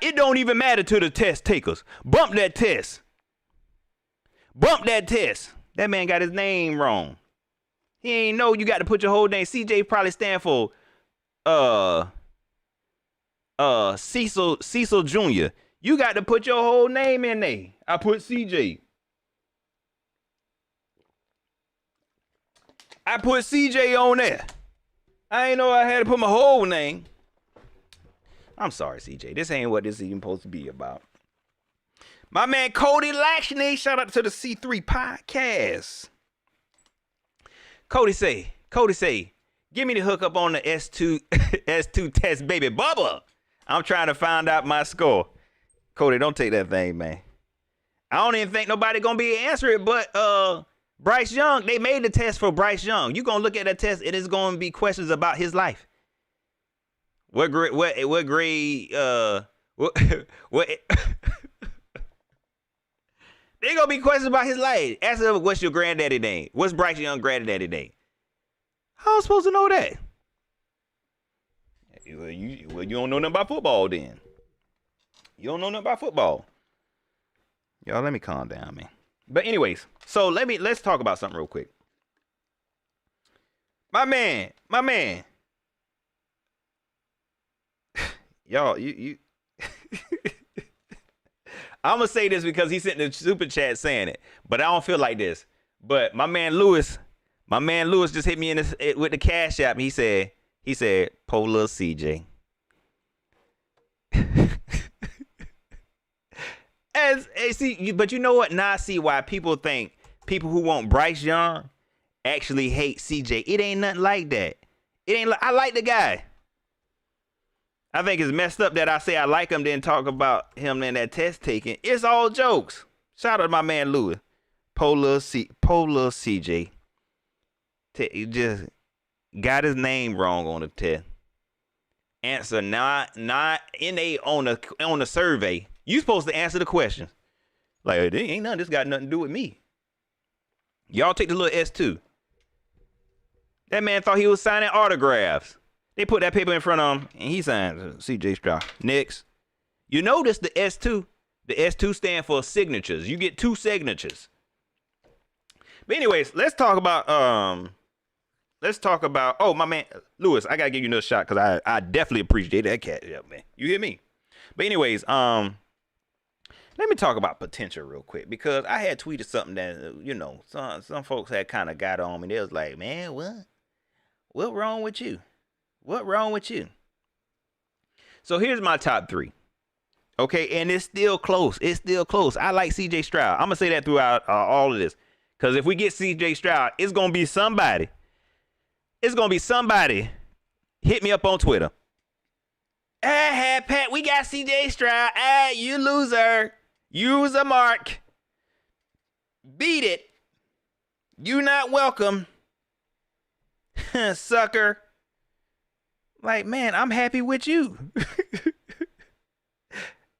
it don't even matter to the test takers. Bump that test. That man got his name wrong. He ain't know you got to put your whole name. CJ probably stand for Cecil Jr. You got to put your whole name in there. I put CJ. I put CJ on there. I ain't know I had to put my whole name. I'm sorry, CJ. This ain't what this is even supposed to be about. My man Cody Lashney, shout out to the C3 podcast. Cody say, give me the hookup on the S2 test, baby Bubba. I'm trying to find out my score. Cody, don't take that thing, man. I don't even think nobody gonna be able to answer it, but Bryce Young, they made the test for Bryce Young. You gonna look at that test, it is gonna be questions about his life. What grade, what they gonna be questions about his life. Ask him, what's your granddaddy name? What's Bryce Young granddaddy name? How am I supposed to know that? Well, you don't know nothing about football then. You don't know nothing about football. Y'all, let me calm down, man. But anyways, so let's talk about something real quick. My man. Y'all, you I'm gonna say this because he sent the super chat saying it, but I don't feel like this. But my man Lewis just hit me with the cash app. And he said, Polar CJ. But you know what? Now I see why people who want Bryce Young actually hate CJ. It ain't nothing like that. I like the guy. I think it's messed up that I say I like him, then talk about him in that test taking. It's all jokes. Shout out to my man Lewis. Polar CJ. He just got his name wrong on the test. Answer not NA on the survey. You supposed to answer the questions. Like, there ain't nothing. This got nothing to do with me. Y'all take the little S2. That man thought he was signing autographs. They put that paper in front of him, and he signed CJ Stroud. Next. You notice the S2. The S2 stand for signatures. You get 2 signatures. But anyways, let's talk about, oh, my man, Lewis, I got to give you another shot because I definitely appreciate that cat. Yeah, man. You hear me? But anyways, let me talk about potential real quick because I had tweeted something that, you know, some folks had kind of got on me. They was like, man, what wrong with you? What wrong with you? So here's my top 3. Okay, and it's still close. I like CJ Stroud. I'm going to say that throughout all of this. Because if we get CJ Stroud, it's going to be somebody. Hit me up on Twitter. Hey, Pat, we got CJ Stroud. Hey, you loser. Use a mark. Beat it. You not welcome. Sucker. Like, man, I'm happy with you.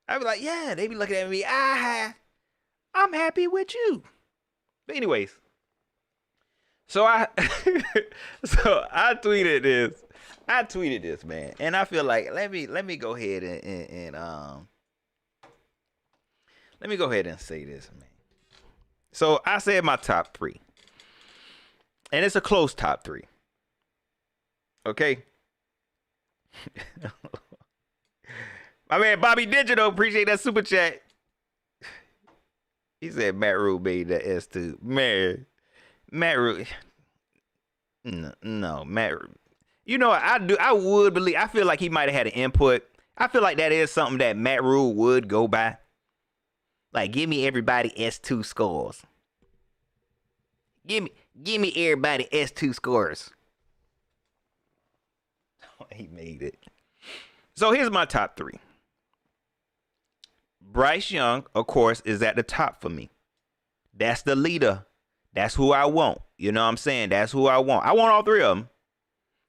I be like, yeah, they be looking at me. I'm happy with you. But anyways, so I tweeted this. Man, and I feel like let me go ahead and let me go ahead and say this, man. So I said my top 3, and it's a close top 3. Okay. My man Bobby Digital, appreciate that super chat. He said Matt Rule made that S2. Man, Matt Rule. No, Matt. You know, I would believe. I feel like he might have had an input. I feel like that is something that Matt Rule would go by. Like, give me everybody S2 scores. Give me everybody S2 scores. He made it. So here's my top 3. Bryce Young, of course, is at the top for me. That's the leader. That's who I want. You know what I'm saying? That's who I want. I want all 3 of them.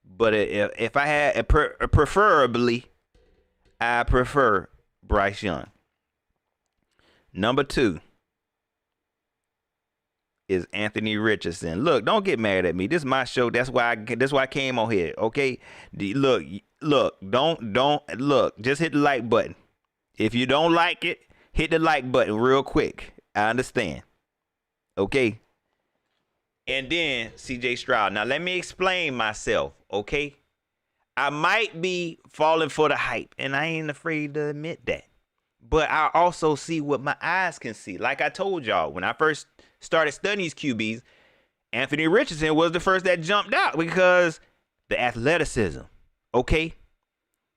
But if I had preferably, I prefer Bryce Young. Number 2 is Anthony Richardson. Look, don't get mad at me. This is my show. That's why I came on here. Okay? Look, don't look. Just hit the like button. If you don't like it, hit the like button real quick. I understand. Okay? And then CJ Stroud. Now let me explain myself, okay? I might be falling for the hype, and I ain't afraid to admit that. But I also see what my eyes can see. Like I told y'all, when I first started studying these QBs, Anthony Richardson was the first that jumped out because the athleticism, okay?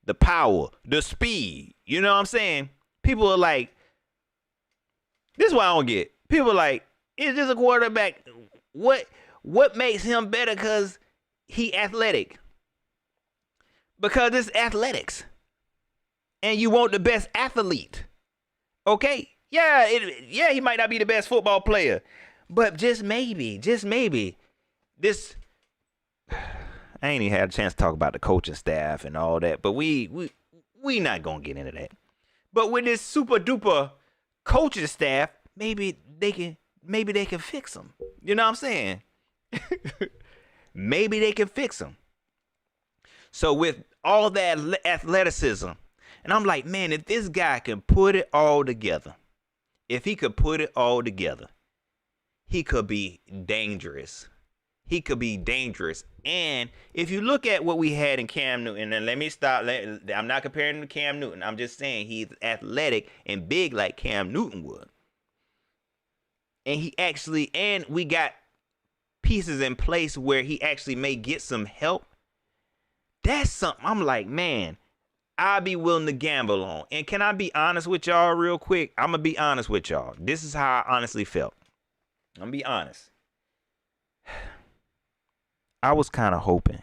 The power, the speed. You know what I'm saying? People are like, this is what I don't get. People are like, is this a quarterback? What makes him better because he athletic? Because it's athletics. And you want the best athlete. Okay? Yeah, he might not be the best football player. But just maybe, this, I ain't even had a chance to talk about the coaching staff and all that, but we not gonna get into that. But with this super duper coaching staff, maybe they can fix them. You know what I'm saying? Maybe they can fix them. So with all that athleticism, and I'm like, man, if this guy can put it all together, if he could put it all together, he could be dangerous. He could be dangerous. And if you look at what we had in Cam Newton, and let me stop. I'm not comparing him to Cam Newton. I'm just saying he's athletic and big like Cam Newton would. And we got pieces in place where he actually may get some help. That's something I'm like, man, I'll be willing to gamble on. And can I be honest with y'all real quick? I'm going to be honest with y'all. This is how I honestly felt. I'm going to be honest. I was kind of hoping,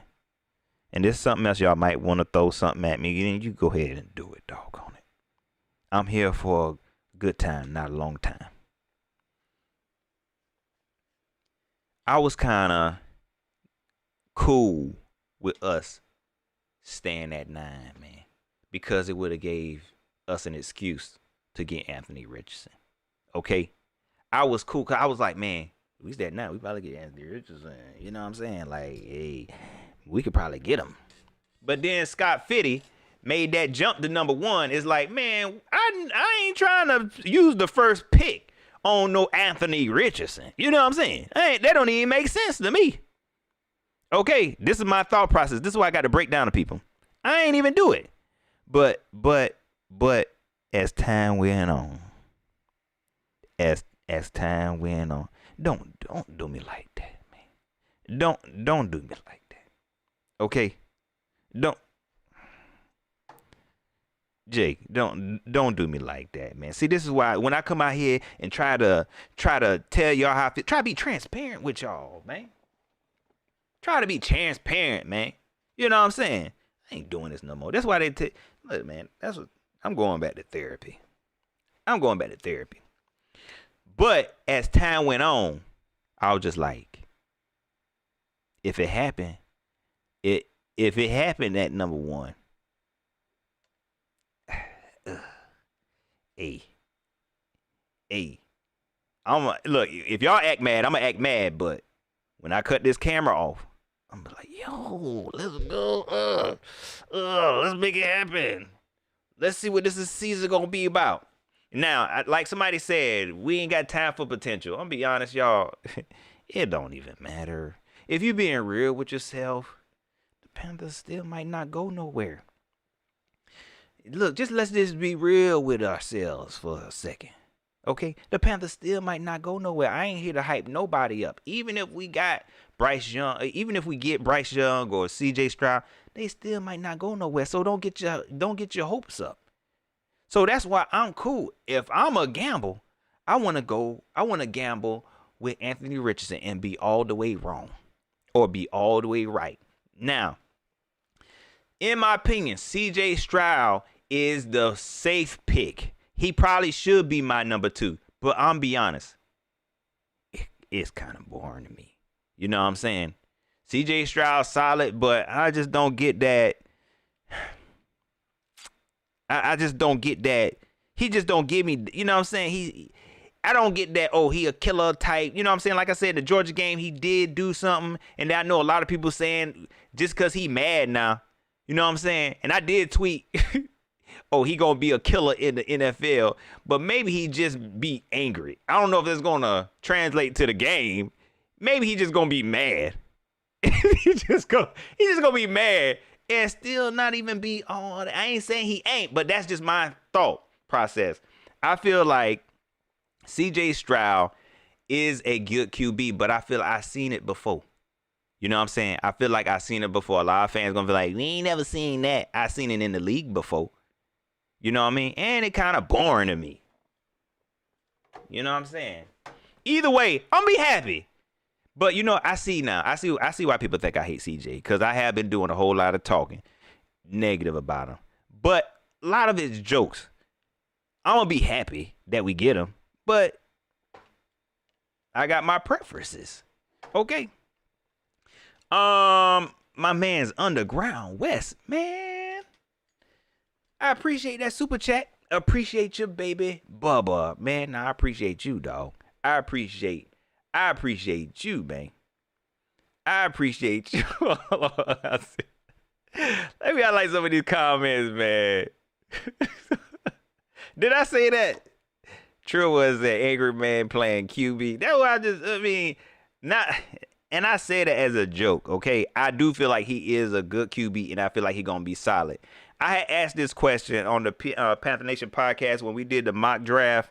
and this is something else y'all might want to throw something at me, then you go ahead and do it, doggone it. I'm here for a good time, not a long time. I was kind of cool with us staying at 9, man, because it would have gave us an excuse to get Anthony Richardson. Okay? I was cool because I was like, man, we stay at 9, we probably get Anthony Richardson. You know what I'm saying? Like, hey, we could probably get him. But then Scott Fitty made that jump to number 1. It's like, man, I ain't trying to use the first pick on no Anthony Richardson. You know what I'm saying? That don't even make sense to me. Okay, this is my thought process. This is why I got to break down to people. I ain't even do it. But as time went on, as time went on, don't do me like that, man. Don't do me like that. Okay? Jake, don't do me like that, man. See, this is why when I come out here and try to tell y'all how I feel, try to be transparent with y'all, man. Try to be transparent, man. You know what I'm saying? I ain't doing this no more. That's why look, man, I'm going back to therapy. But as time went on, I was just like, if it happened at number 1, hey, look, if y'all act mad, I'm gonna act mad, but when I cut this camera off, I'm like, yo, let's go, let's make it happen. Let's see what this season gonna be about. Now, like somebody said, we ain't got time for potential. I'm gonna be honest, y'all, it don't even matter. If you being real with yourself, the Panthers still might not go nowhere. Look, let's just be real with ourselves for a second. Okay, the Panthers still might not go nowhere. I ain't here to hype nobody up. Even if we got Bryce Young, even if we get Bryce Young or CJ Stroud, they still might not go nowhere. So don't get your hopes up. So that's why I'm cool. If I'm a gamble, I want to gamble with Anthony Richardson and be all the way wrong or be all the way right. Now, in my opinion, CJ Stroud is the safe pick. He probably should be my number 2, but I'm be honest, it's kind of boring to me. You know what I'm saying? CJ Stroud solid, but I just don't get that. I just don't get that. He just don't give me, you know what I'm saying? I don't get that, oh, he a killer type. You know what I'm saying? Like I said, the Georgia game, he did do something. And I know a lot of people saying just because he mad now. You know what I'm saying? And I did tweet, oh, he going to be a killer in the NFL. But maybe he just be angry. I don't know if it's going to translate to the game. Maybe he just going to be mad. he just going to be mad and still not even be on. I ain't saying he ain't, but that's just my thought process. I feel like CJ Stroud is a good QB, but I feel like I've seen it before. You know what I'm saying? I feel like I've seen it before. A lot of fans going to be like, we ain't never seen that. I seen it in the league before. You know what I mean? And it kind of boring to me. You know what I'm saying? Either way, I'm be happy. But, you know, I see now. I see why people think I hate CJ. Because I have been doing a whole lot of talking negative about him. But a lot of it's jokes. I'm going to be happy that we get him. But I got my preferences. Okay. My man's Underground West, man. I appreciate that super chat. Appreciate you, baby Bubba. Man, I appreciate you, dog. I appreciate you, man. I appreciate you. Let me highlight some of these comments, man. Did I say that? True was an angry man playing QB. That's what and I say that as a joke, okay? I do feel like he is a good QB, and I feel like he's going to be solid. I had asked this question on the Panther Nation podcast when we did the mock draft.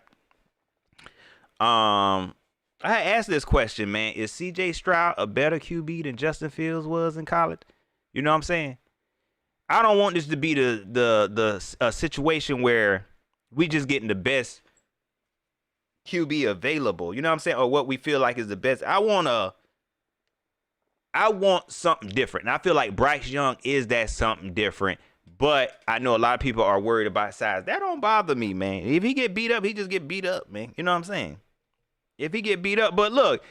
I had asked this question, man. Is CJ Stroud a better QB than Justin Fields was in college? You know what I'm saying? I don't want this to be the situation where we just getting the best QB available. You know what I'm saying? Or what we feel like is the best. I want something different. And I feel like Bryce Young is that something different. But I know a lot of people are worried about size. That don't bother me, man. If he get beat up, he just get beat up, man. You know what I'm saying? If he get beat up. But look,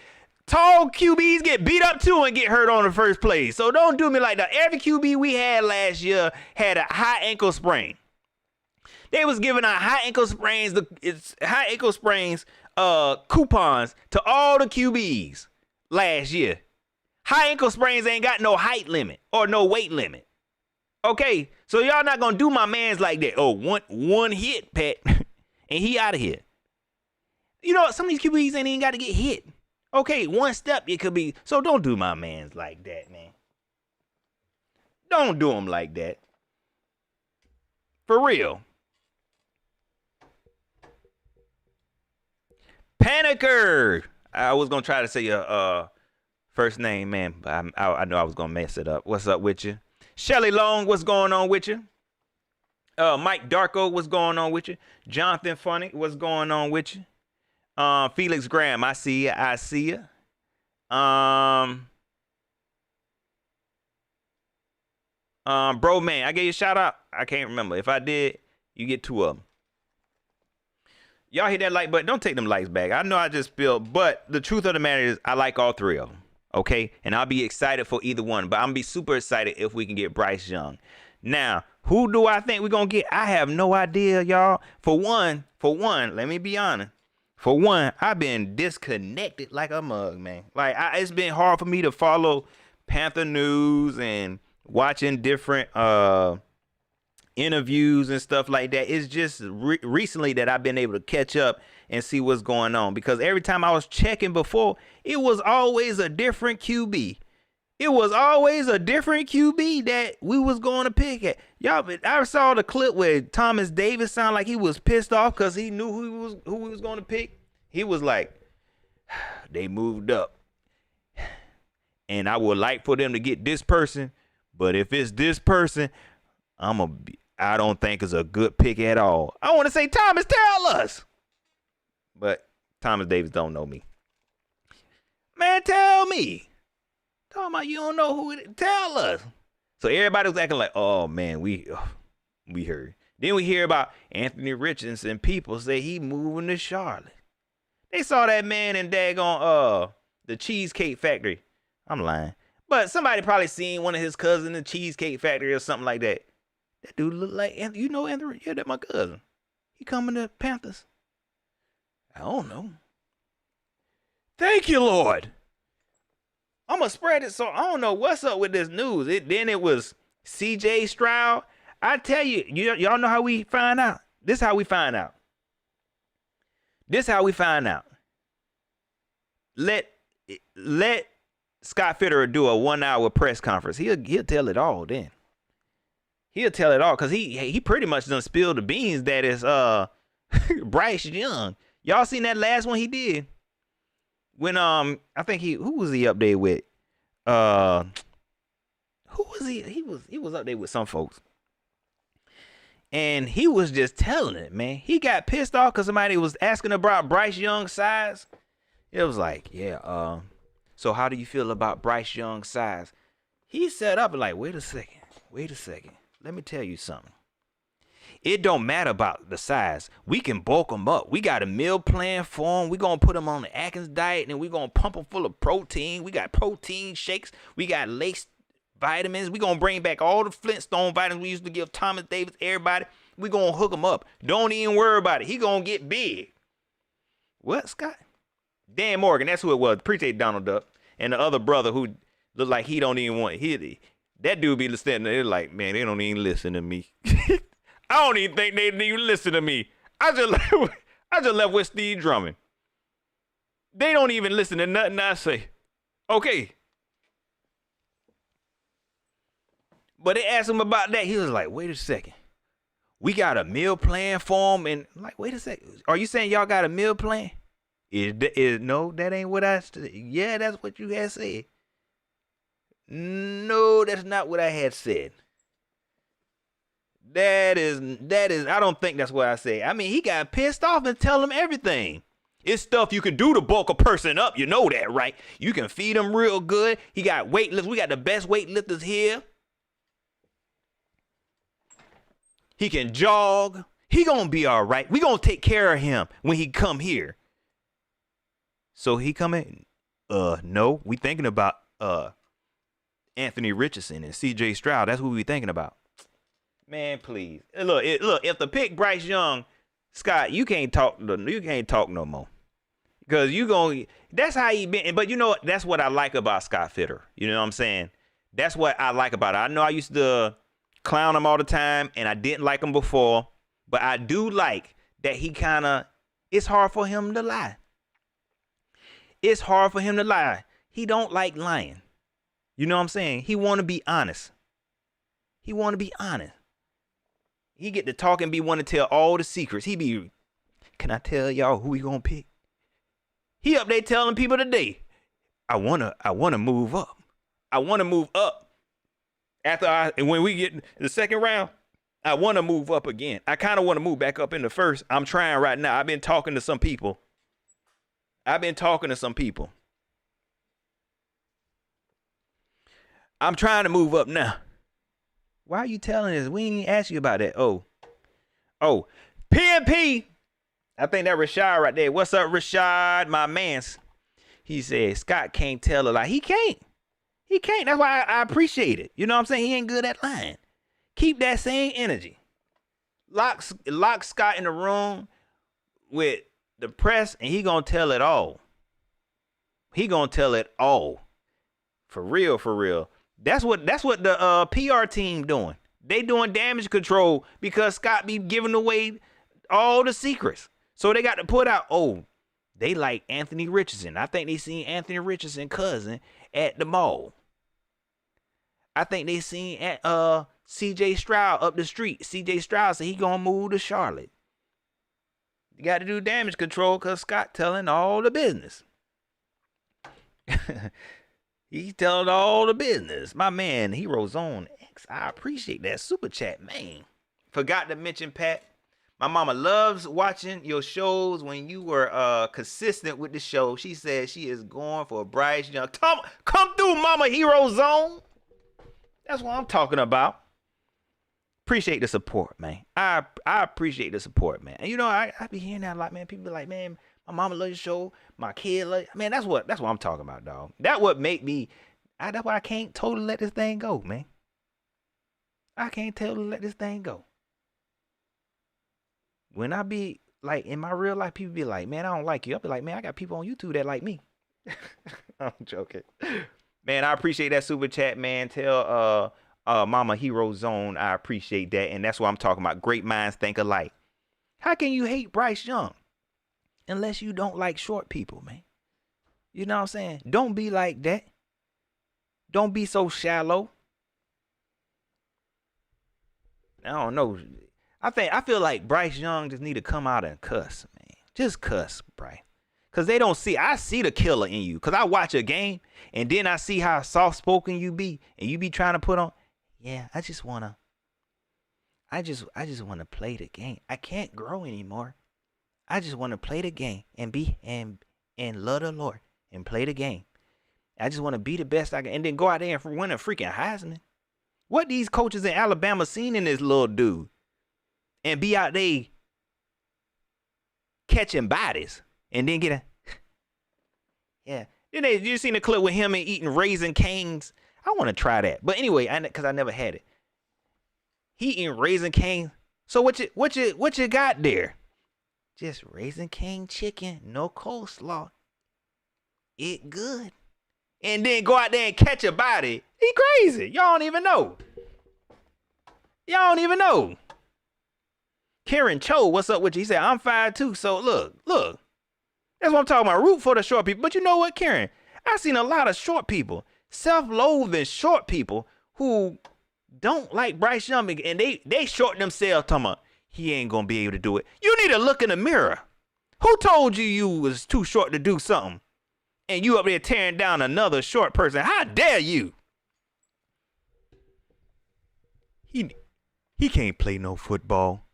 tall QBs get beat up too and get hurt on the first play. So don't do me like that. Every QB we had last year had a high ankle sprain. They was giving out high ankle sprains coupons to all the QBs last year. High ankle sprains ain't got no height limit or no weight limit. Okay, so y'all not gonna do my mans like that. Oh, one hit, Pat, and he out of here. You know, some of these QBs ain't even got to get hit. Okay, one step it could be. So don't do my mans like that, man. Don't do them like that. For real. Panicker. I was gonna try to say your first name, man, but I know I was gonna mess it up. What's up with you? Shelly Long, what's going on with you? Mike Darko, what's going on with you? Jonathan Funny, what's going on with you? Felix Graham, I see you. Bro, man, I gave you a shout out. I can't remember. If I did, you get 2 of them. Y'all hit that like button. Don't take them likes back. I know I just spilled, but the truth of the matter is I like all 3 of them. Okay? And I'll be excited for either one, but I'm going to be super excited if we can get Bryce Young. Now, who do I think we're going to get? I have no idea, y'all. For one, let me be honest. For one, I've been disconnected like a mug, man. Like, it's been hard for me to follow Panther news and watching different interviews and stuff like that. It's just recently that I've been able to catch up and see what's going on, because every time I was checking before, it was always a different QB. It was always a different QB that we was going to pick at. Y'all, I saw the clip where Thomas Davis sounded like he was pissed off because he knew who he was going to pick. He was like, they moved up. And I would like for them to get this person, but if it's this person, I don't think it's a good pick at all. I want to say, Thomas, tell us. But Thomas Davis don't know me. Man, tell me. Talking about you don't know who it is. Tell us. So everybody was acting like, oh man, we heard. Then we hear about Anthony Richardson and people say he moving to Charlotte. They saw that man in daggone the Cheesecake Factory. I'm lying. But somebody probably seen one of his cousins in the Cheesecake Factory or something like that. That dude look like Anthony. You know Anthony? Yeah, that's my cousin. He coming to Panthers. I don't know. Thank you, Lord. I'm going to spread it so I don't know what's up with this news. Then it was CJ Stroud. I tell you, y'all know how we find out. This is how we find out. Let Scott Fitterer do a 1 hour press conference. He'll tell it all then. He'll tell it all because he pretty much done spilled the beans that is Bryce Young. Y'all seen that last one he did? When I think who was he up there with? Who was he? He was up there with some folks. And he was just telling it, man. He got pissed off because somebody was asking about Bryce Young's size. It was like, yeah, so how do you feel about Bryce Young's size? He set up and like, wait a second. Let me tell you something. It don't matter about the size. We can bulk them up. We got a meal plan for them. We going to put them on the Atkins diet, and we going to pump them full of protein. We got protein shakes. We got laced vitamins. We going to bring back all the Flintstone vitamins we used to give Thomas Davis, everybody. We going to hook them up. Don't even worry about it. He going to get big. What, Scott? Dan Morgan, that's who it was. Appreciate Donald Duck. And the other brother who looked like he don't even want it. That dude be standing there like, man, they don't even listen to me. I don't even think they didn't even listen to me. I just left with Steve Drummond. They don't even listen to nothing I say. Okay. But they asked him about that. He was like, wait a second. We got a meal plan for him. And I'm like, wait a second. Are you saying y'all got a meal plan? No, that ain't what I said. Yeah, that's what you had said. No, that's not what I had said. That is, I don't think that's what I said. I mean, he got pissed off and tell him everything. It's stuff you can do to bulk a person up. You know that, right? You can feed them real good. He got weightlifters. We got the best weightlifters here. He can jog. He gonna be all right. We gonna take care of him when he come here. So he coming? No, we thinking about Anthony Richardson and CJ Stroud. That's who we thinking about. Man, please. Look, if the pick Bryce Young, Scott, you can't talk no more. Because that's how he been. But you know what? That's what I like about Scott Fitterer. You know what I'm saying? That's what I like about it. I know I used to clown him all the time, and I didn't like him before. But I do like that it's hard for him to lie. It's hard for him to lie. He don't like lying. You know what I'm saying? He want to be honest. He get to talk and want to tell all the secrets. Can I tell y'all who he gonna pick? He up there telling people today, I wanna move up. I wanna move up. When we get the second round, I wanna move up again. I kind of want to move back up in the first. I'm trying right now. I've been talking to some people. I'm trying to move up now. Why are you telling us? We didn't even ask you about that. Oh, PNP. I think that Rashad right there. What's up, Rashad, my mans? He said Scott can't tell a lie. He can't. That's why I appreciate it. You know what I'm saying? He ain't good at lying. Keep that same energy. Lock Scott in the room with the press, and he gonna tell it all. For real. That's what the PR team doing. They doing damage control because Scott be giving away all the secrets. So they got to put out, they like Anthony Richardson. I think they seen Anthony Richardson cousin at the mall. I think they seen at CJ Stroud up the street. CJ Stroud said he gonna move to Charlotte. You got to do damage control because Scott telling all the business. He's telling all the business. My man, Hero Zone X. I appreciate that super chat, man. Forgot to mention, Pat. My mama loves watching your shows when you were consistent with the show. She says she is going for Bryce Young. Come through, Mama Hero Zone. That's what I'm talking about. Appreciate the support, man. I appreciate the support, man. And you know, I be hearing that a lot, man. People be like, man, my mama loves your show. My kid loves it. Man, that's what I'm talking about, dog. That's what make me. That's why I can't totally let this thing go, man. I can't totally let this thing go. When I be like in my real life, people be like, man, I don't like you. I'll be like, man, I got people on YouTube that like me. I'm joking. Man, I appreciate that super chat, man. Tell Mama Hero Zone, I appreciate that. And that's what I'm talking about. Great minds think alike. How can you hate Bryce Young unless you don't like short people, man? You know what I'm saying? Don't be like that. Don't be so shallow. I don't know. I feel like Bryce Young just need to come out and cuss, man. Just cuss, Bryce. Because they don't see. I see the killer in you. Because I watch a game, and then I see how soft-spoken you be, and you be trying to put on, yeah, I just want to play the game. I can't grow anymore. I just want to play the game and be and love the Lord and play the game. I just want to be the best I can, and then go out there and win a freaking Heisman. What these coaches in Alabama seen in this little dude? And be out there catching bodies and then get a yeah. Then you seen the clip with him and eating Raisin Canes. I want to try that, but anyway, because I never had it. He eating Raisin Canes. So what you got there? Just Raisin Cane chicken, no coleslaw. It good. And then go out there and catch a body. He crazy. Y'all don't even know. Y'all don't even know. Karen Cho, what's up with you? He said, I'm 5'2", so look. That's what I'm talking about. Root for the short people. But you know what, Karen? I've seen a lot of short people, self-loathing short people who don't like Bryce Young, and they short themselves talking about, he ain't going to be able to do it. You need to look in the mirror. Who told you was too short to do something? And you up there tearing down another short person. How dare you? He can't play no football.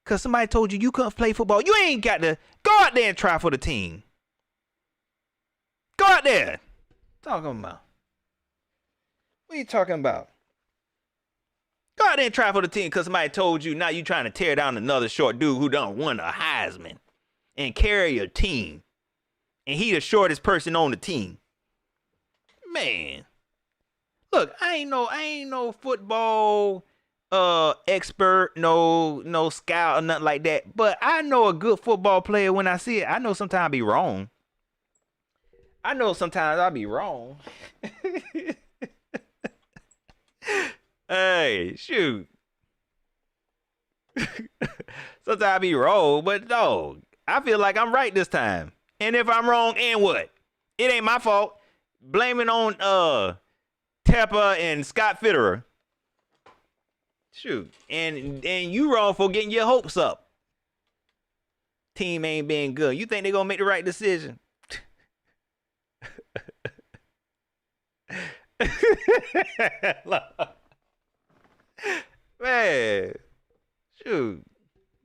Because somebody told you couldn't play football. You ain't got to go out there and try for the team. Go out there. Talking about. What are you talking about? Go out there and try for the team because somebody told you now you trying to tear down another short dude who done won a Heisman and carry a team. And he the shortest person on the team. Man. Look, I ain't no football expert, no scout or nothing like that. But I know a good football player when I see it. I know sometimes I be wrong. Hey, shoot. Sometimes I be wrong, but no, I feel like I'm right this time. And if I'm wrong, and what? It ain't my fault. Blame it on Tepper and Scott Fitterer. Shoot. And you wrong for getting your hopes up. Team ain't been good. You think they gonna make the right decision? Man. Shoot.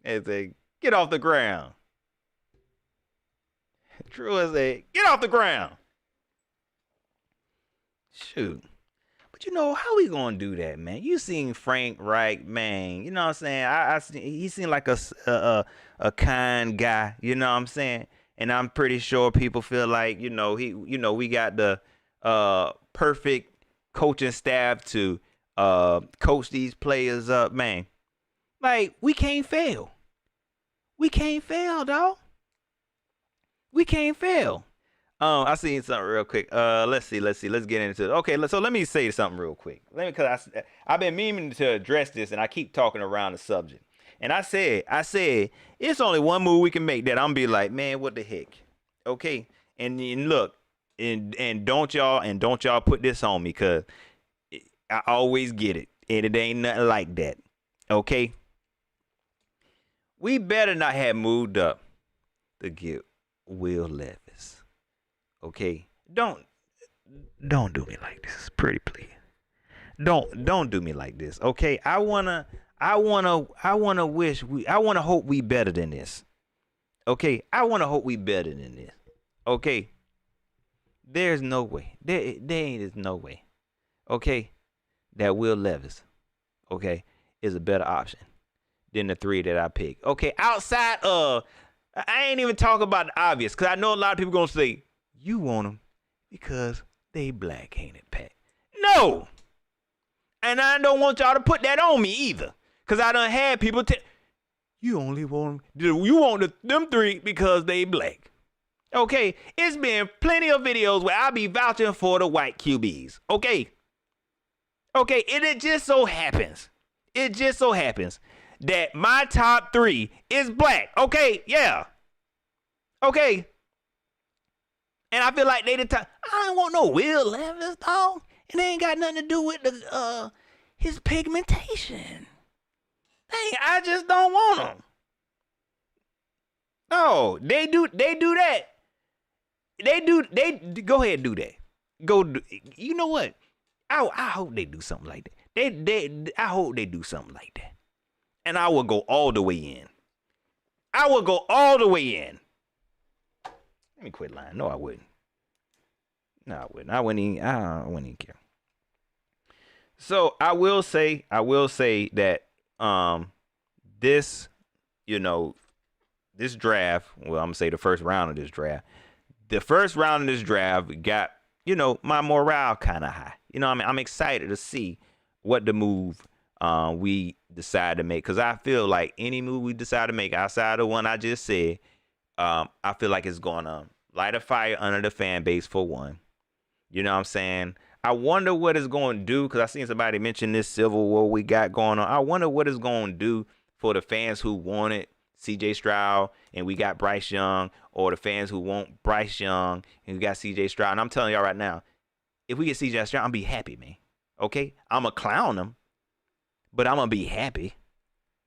As they get off the ground. True as they get off the ground. Shoot. But you know, how we gonna do that, man? You seen Frank Reich, man. You know what I'm saying? He seemed like a kind guy, you know what I'm saying? And I'm pretty sure people feel like, we got the perfect coaching staff to coach these players up, man. Like, we can't fail. We can't fail, dog. We can't fail. I seen something real quick. Let's see. Let's get into it. Okay, so let me say something real quick. Because I've been meaning to address this, and I keep talking around the subject. And I said, it's only one move we can make that I'm gonna be like, man, what the heck? Okay, and look, and don't y'all put this on me, cause I always get it. And it ain't nothing like that. Okay? We better not have moved up to get Will Levis. Okay? Don't do me like this. Pretty please. Don't do me like this. Okay? I wanna hope we better than this. Okay? I wanna hope we better than this. Okay? There's no way. There ain't no way. Okay? That Will Levis, okay, is a better option than the 3 that I picked. Okay, outside of, I ain't even talking about the obvious, because I know a lot of people going to say, you want them because they black, ain't it, Pat? No! And I don't want y'all to put that on me either, because I done had people tell, you only want them, you want them 3 because they black. Okay, it's been plenty of videos where I be vouching for the white QBs, okay? Okay, and it just so happens that my top 3 is black. Okay, yeah. Okay. And I feel like they the top. I don't want no Will Levis, dog. And they ain't got nothing to do with the his pigmentation. Dang, I just don't want them. No, they do that. They go ahead and do that. You know what? I hope they do something like that. I hope they do something like that. And I will go all the way in. Let me quit lying. No, I wouldn't. No, I wouldn't. I wouldn't even care. So I will say that this, this draft, well, I'm gonna say the first round of this draft. The first round of this draft got, my morale kind of high. I'm excited to see what the move we decide to make. Because I feel like any move we decide to make outside of the one I just said, I feel like it's going to light a fire under the fan base for one. You know what I'm saying? I wonder what it's going to do, because I seen somebody mention this civil war we got going on. I wonder what it's going to do for the fans who wanted CJ Stroud and we got Bryce Young, or the fans who want Bryce Young and we got CJ Stroud. And I'm telling y'all right now, if we get CJ Stroud, I'm going to be happy, man. Okay? I'm going to clown him, but I'm going to be happy.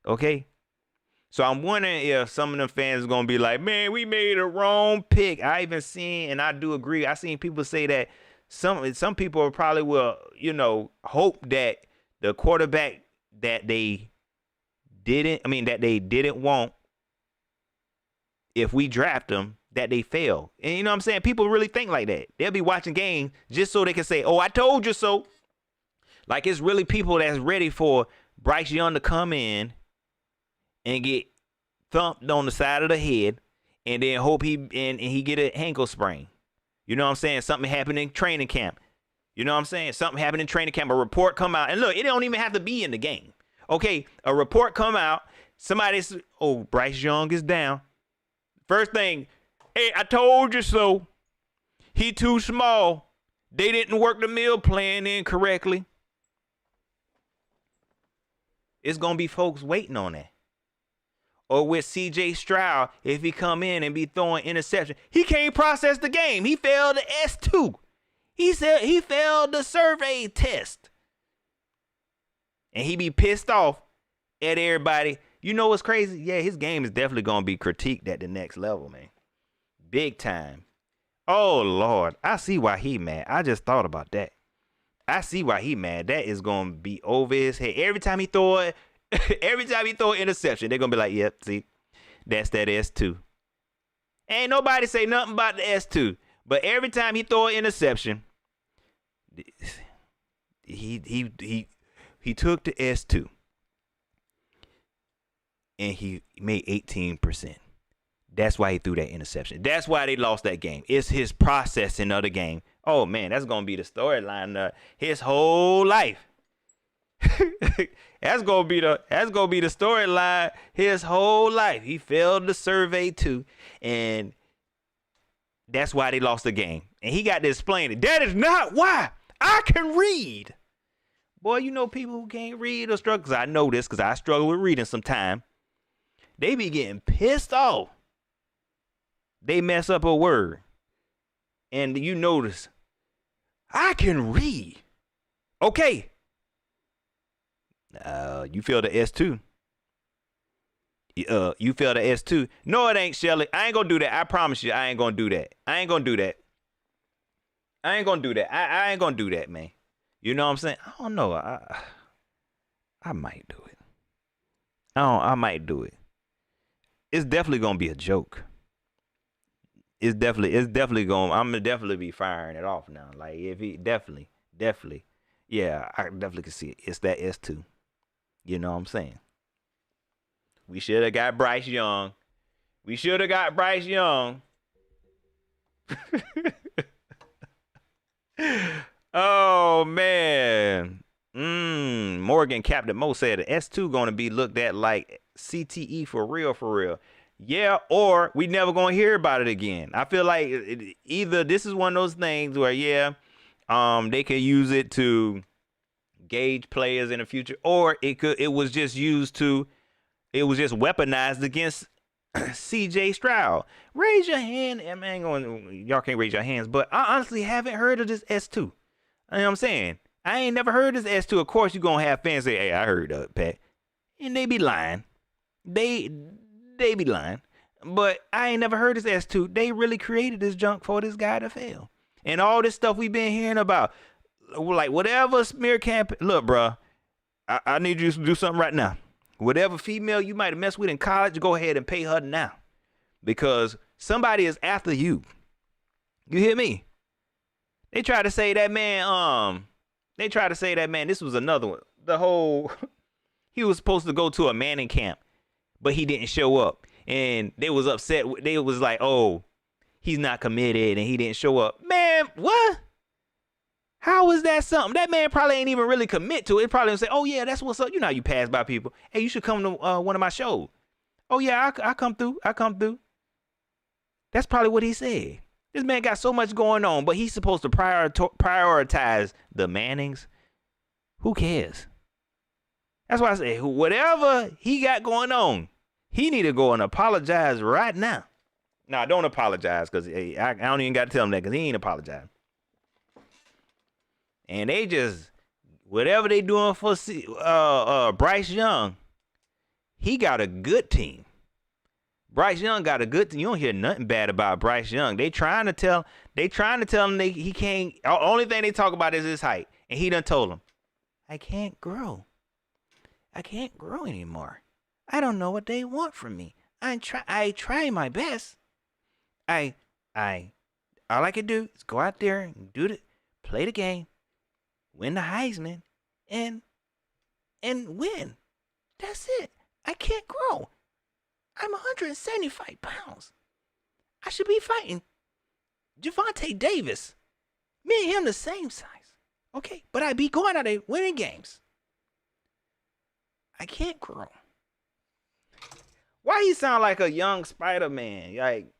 Okay? So I'm wondering if some of them fans are going to be like, man, we made a wrong pick. I even seen, and I do agree, I seen people say that some people probably will, hope that the quarterback that they didn't want, if we draft them, that they fail. And you know what I'm saying? People really think like that. They'll be watching games just so they can say, oh, I told you so. Like, it's really people that's ready for Bryce Young to come in and get thumped on the side of the head and then hope he get an ankle sprain. You know what I'm saying? Something happened in training camp. You know what I'm saying? Something happened in training camp. A report come out. And look, it don't even have to be in the game. Okay, a report come out. Somebody says, oh, Bryce Young is down. First thing, hey, I told you so. He too small. They didn't work the meal plan in correctly. It's going to be folks waiting on that. Or with CJ Stroud, if he come in and be throwing interception, he can't process the game. He failed the S2. He said he failed the survey test. And he be pissed off at everybody. You know what's crazy? Yeah, his game is definitely going to be critiqued at the next level, man. Big time. Oh, Lord. I see why he mad. I just thought about that. I see why he mad. That is going to be over his head. Every time he throw an interception, they're going to be like, yep, see, that's that S2. Ain't nobody say nothing about the S2. But every time he throw an interception, he took the S2 and he made 18%. That's why he threw that interception. That's why they lost that game. It's his processing of the game. Oh man, that's gonna be the storyline his whole life. That's gonna be the storyline his whole life. He failed the survey too, and that's why they lost the game. And he got to explain it. That is not why. I can read. Boy, you know people who can't read or struggle. Cause I know this because I struggle with reading sometimes. They be getting pissed off. They mess up a word. And you notice, I can read. Okay, You feel the S2. You feel the S2. No, it ain't, Shelly. I ain't gonna do that. I promise you, I ain't gonna do that. I ain't gonna do that. I ain't gonna do that. I ain't gonna do that, man. You know what I'm saying? I don't know. I might do it. I might do it. It's definitely gonna be a joke. It's definitely gonna. I'm gonna definitely be firing it off now. Like if he definitely, yeah, I definitely can see it. It's that S2. You know what I'm saying? We should have got Bryce Young. We should have got Bryce Young. Oh man. Morgan Captain Mo said the S2 gonna be looked at like CTE for real. Yeah, or we never gonna hear about it again. I feel like either this is one of those things where they could use it to gauge players in the future, or it was just weaponized against CJ Stroud. Raise your hand. Y'all can't raise your hands, but I honestly haven't heard of this S2. You know what I'm saying? I ain't never heard of this S2. Of course, you're gonna have fans say, "Hey, I heard of it, Pat," and they be lying. They be lying. But I ain't never heard this S2. They really created this junk for this guy to fail. And all this stuff we've been hearing about, like whatever smear campaign. Look, bro, I need you to do something right now. Whatever female you might have messed with in college, go ahead and pay her now. Because somebody is after you. You hear me? They try to say that man, this was another one. The whole, he was supposed to go to a Manning camp, but he didn't show up. And they was upset. They was like, oh, he's not committed and he didn't show up. Man, what? How is that something? That man probably ain't even really commit to it. Probably say, oh, yeah, that's what's up. You know how you pass by people. Hey, you should come to one of my shows. Oh, yeah, I come through. That's probably what he said. This man got so much going on, but he's supposed to prioritize the Mannings. Who cares? That's why I say, whatever he got going on, he need to go and apologize right now. Nah, don't apologize, because I don't even got to tell him that, because he ain't apologizing. And they just, whatever they doing for Bryce Young, he got a good team. Bryce Young got a good team. You don't hear nothing bad about Bryce Young. They trying to tell him he can't. Only thing they talk about is his height. And he done told him, I can't grow. I can't grow anymore. I don't know what they want from me. I try my best. All I can do is go out there and play the game, win the Heisman, and win. That's it. I can't grow. I'm 175 pounds. I should be fighting Javante Davis. Me and him the same size. Okay, but I be going out there winning games. I can't grow. Why he sound like a young Spider-Man? Like,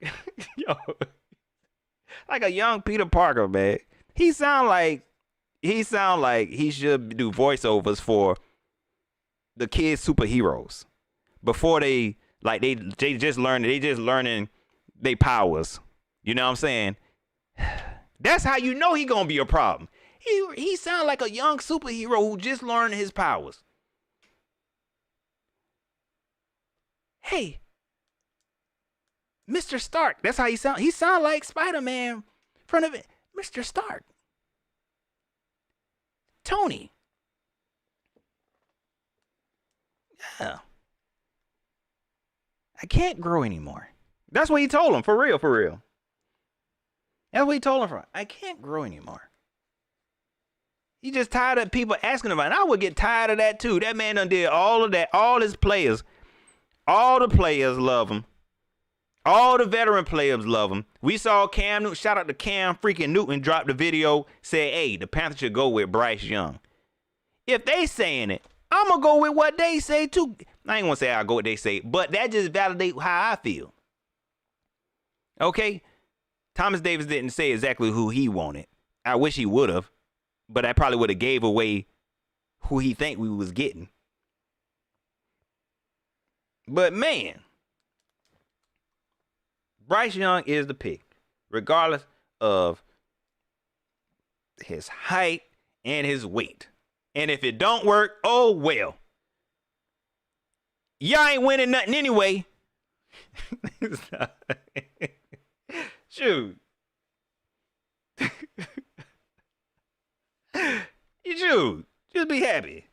like a young Peter Parker, man. He sound like he should do voiceovers for the kids superheroes before they just learning their powers. You know what I'm saying? That's how you know he gonna be a problem. He sound like a young superhero who just learned his powers. Hey, Mr. Stark. That's how he sound. He sound like Spider-Man from Mr. Stark. Tony. Yeah. I can't grow anymore. That's what he told him. For real. That's what he told him. I can't grow anymore. He just tired of people asking about it. And I would get tired of that too. That man done did all of that. All his players. All the players love him. All the veteran players love him. We saw Cam Newton. Shout out to Cam freaking Newton. Dropped the video. Said, hey, the Panthers should go with Bryce Young. If they saying it, I'm going to go with what they say too. I ain't going to say I'll go what they say. But that just validates how I feel. Okay? Thomas Davis didn't say exactly who he wanted. I wish he would have. But I probably would have gave away who he think we was getting. But man, Bryce Young is the pick, regardless of his height and his weight. And if it don't work, oh well. Y'all ain't winning nothing anyway. Shoot. You shoot. Just be happy.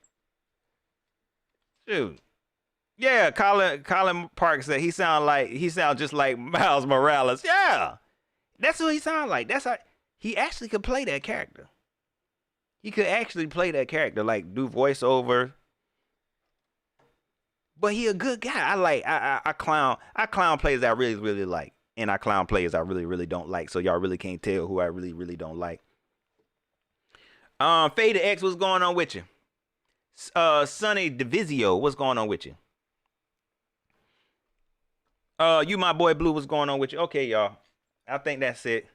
Shoot. Yeah, Colin Park said he sound just like Miles Morales. Yeah. That's who he sound like. That's how he actually could play that character. He could actually play that character, like do voiceover. But he a good guy. I clown players that I really, really like. And I clown players I really, really don't like. So y'all really can't tell who I really, really don't like. Fade to X, what's going on with you? Sonny Divisio, what's going on with you? You my boy Blue, what's going on with you? Okay, y'all. I think that's it.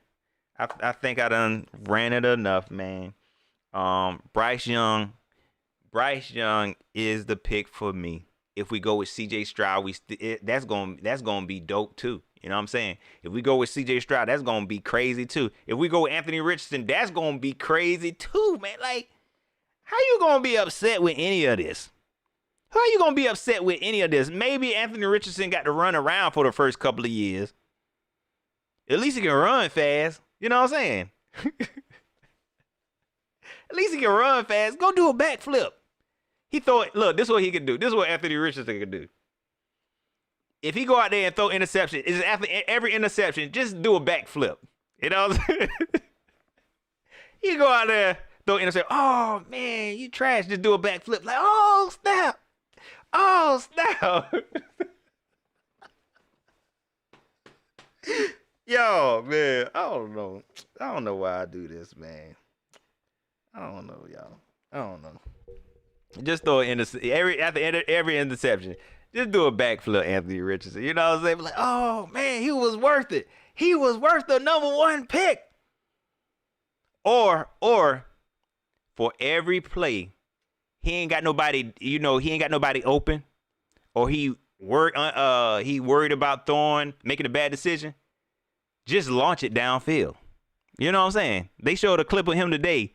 I think I done ran it enough, man. Bryce Young is the pick for me. If we go with CJ Stroud, that's gonna be dope too. You know what I'm saying? If we go with CJ Stroud, that's gonna be crazy too. If we go with Anthony Richardson, that's gonna be crazy too, man. Like, how you gonna be upset with any of this? How you gonna be upset with any of this? Maybe Anthony Richardson got to run around for the first couple of years. At least he can run fast. You know what I'm saying? At least he can run fast. Go do a backflip. He throw it. Look, this is what he can do. This is what Anthony Richardson can do. If he go out there and throw interception, is after every interception, just do a backflip. You know what I'm saying? You go out there, throw interception. Oh man, you trash. Just do a backflip. Like, oh snap. Oh snap. Yo, man, I don't know why I do this, man. I don't know, y'all. I don't know. Just throw an interception. After every interception, just do a backflip, Anthony Richardson. You know what I'm saying? Like, oh, man, he was worth it. He was worth the #1 pick. Or for every play, he ain't got nobody, he ain't got nobody open, or he worried about making a bad decision. Just launch it downfield. You know what I'm saying? They showed a clip of him today,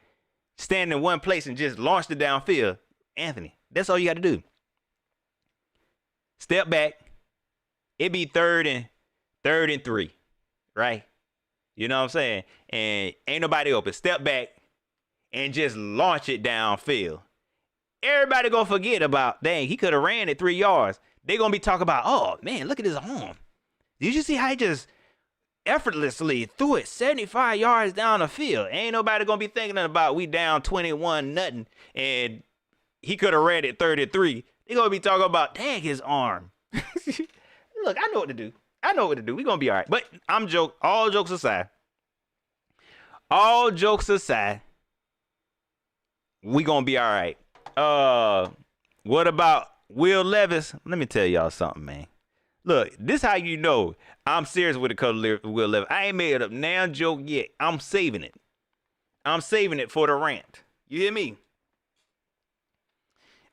standing in one place and just launched it downfield. Anthony, that's all you got to do. Step back. It be third and 3, right? You know what I'm saying? And ain't nobody open. Step back and just launch it downfield. Everybody gonna forget about, dang, he could have ran it 3 yards. They gonna be talking about, oh man, look at his arm. Did you see how he just effortlessly threw it 75 yards down the field? Ain't nobody gonna be thinking about we down 21-0 and he could have ran it 33. They gonna be talking about, dang, his arm. Look, I know what to do. We gonna be all right. But all jokes aside, we gonna be all right. What about Will Levis? Let me tell y'all something, man. Look, this how you know I'm serious with the color Will Levis. I ain't made up now joke yet. I'm saving it. I'm saving it for the rant. You hear me?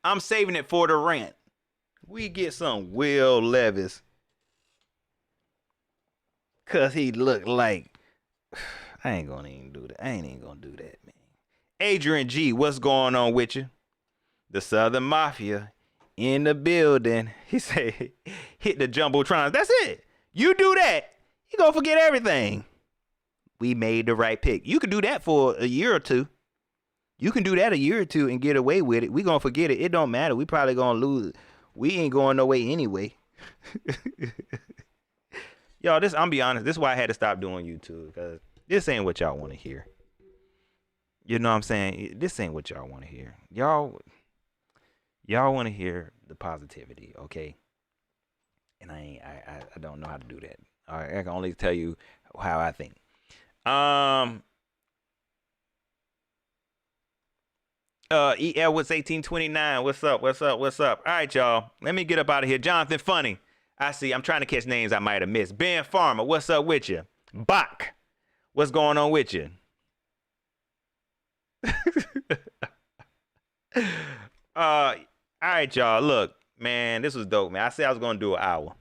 I'm saving it for the rant. We get some Will Levis. Cause he looked like, I ain't gonna even do that. I ain't even gonna do that, man. Adrian G, what's going on with you? The Southern Mafia in the building. He say, hit the Jumbotron. That's it. You do that, you gonna forget everything. We made the right pick. You can do that for a year or two. You can do that a year or two and get away with it. We gonna forget it. It don't matter. We probably gonna lose. We ain't going no way anyway. Y'all, I'm be honest. This is why I had to stop doing YouTube, because this ain't what y'all want to hear. You know what I'm saying? This ain't what y'all want to hear. Y'all want to hear the positivity, okay? And I don't know how to do that. All right, I can only tell you how I think. EL was 1829. What's up? All right, y'all. Let me get up out of here. Jonathan Funny. I see. I'm trying to catch names I might have missed. Ben Farmer. What's up with you? Bach. What's going on with you? All right, y'all. Look, man, this was dope, man. I said I was gonna do an hour,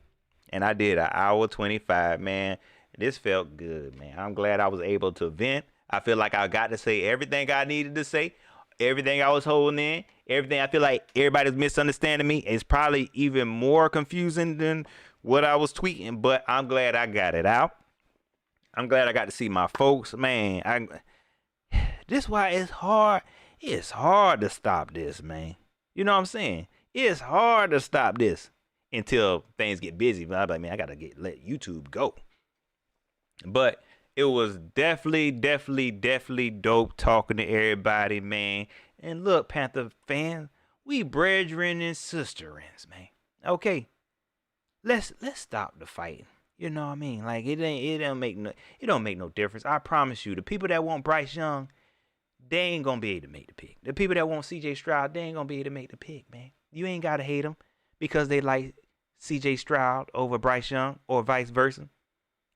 and I did an hour 25, man. This felt good, man. I'm glad I was able to vent. I feel like I got to say everything I needed to say. everything I was holding in, everything I feel like everybody's misunderstanding me is probably even more confusing than what I was tweeting, but I'm glad I got it out. I'm glad I got to see my folks. Man, this why it's hard. It's hard to stop this, man. You know what I'm saying? It's hard to stop this until things get busy. But I'm like, man, I gotta let YouTube go. But it was definitely dope talking to everybody, man. And look, Panther fans, we brethren and sisterins, man. Okay, let's stop the fighting. You know what I mean? Like it don't make no difference. I promise you, the people that want Bryce Young, they ain't gonna be able to make the pick. The people that want CJ Stroud, they ain't gonna be able to make the pick, man. You ain't gotta hate them because they like CJ Stroud over Bryce Young or vice versa.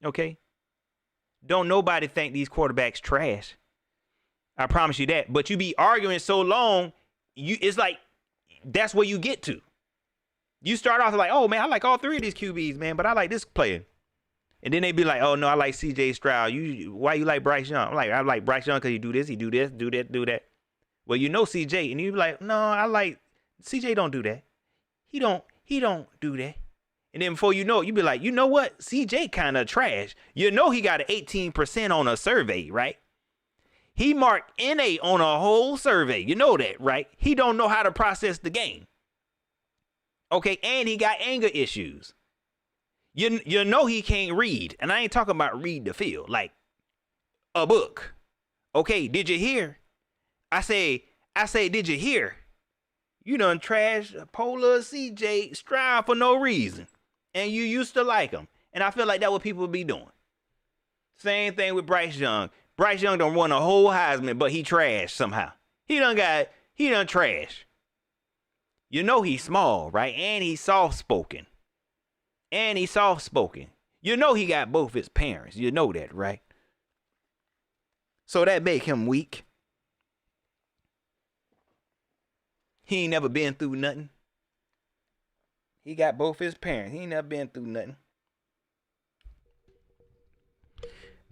Okay? Don't nobody think these quarterbacks trash. I promise you that. But you be arguing so long, it's like that's where you get to. You start off like, oh man, I like all three of these QBs, man, but I like this player. And then they be like, oh no, I like CJ Stroud. Why you like Bryce Young? I like Bryce Young because he do this, he do this, do that, do that. Well, you know CJ, and you be like, no, I like CJ don't do that. He don't do that. And then before you know it, you be like, you know what? CJ kind of trash. You know he got an 18% on a survey, right? He marked NA on a whole survey. You know that, right? He don't know how to process the game. Okay, and he got anger issues. You know he can't read. And I ain't talking about read the field, like a book. Okay, did you hear? I say, did you hear? You done trash Polar CJ Stroud for no reason. And you used to like him. And I feel like that's what people be doing. Same thing with Bryce Young. Bryce Young done won a whole Heisman, but he trash somehow. He done trash. You know he's small, right? And he's soft-spoken. You know he got both his parents. You know that, right? So that make him weak. He ain't never been through nothing. He got both his parents. He ain't never been through nothing.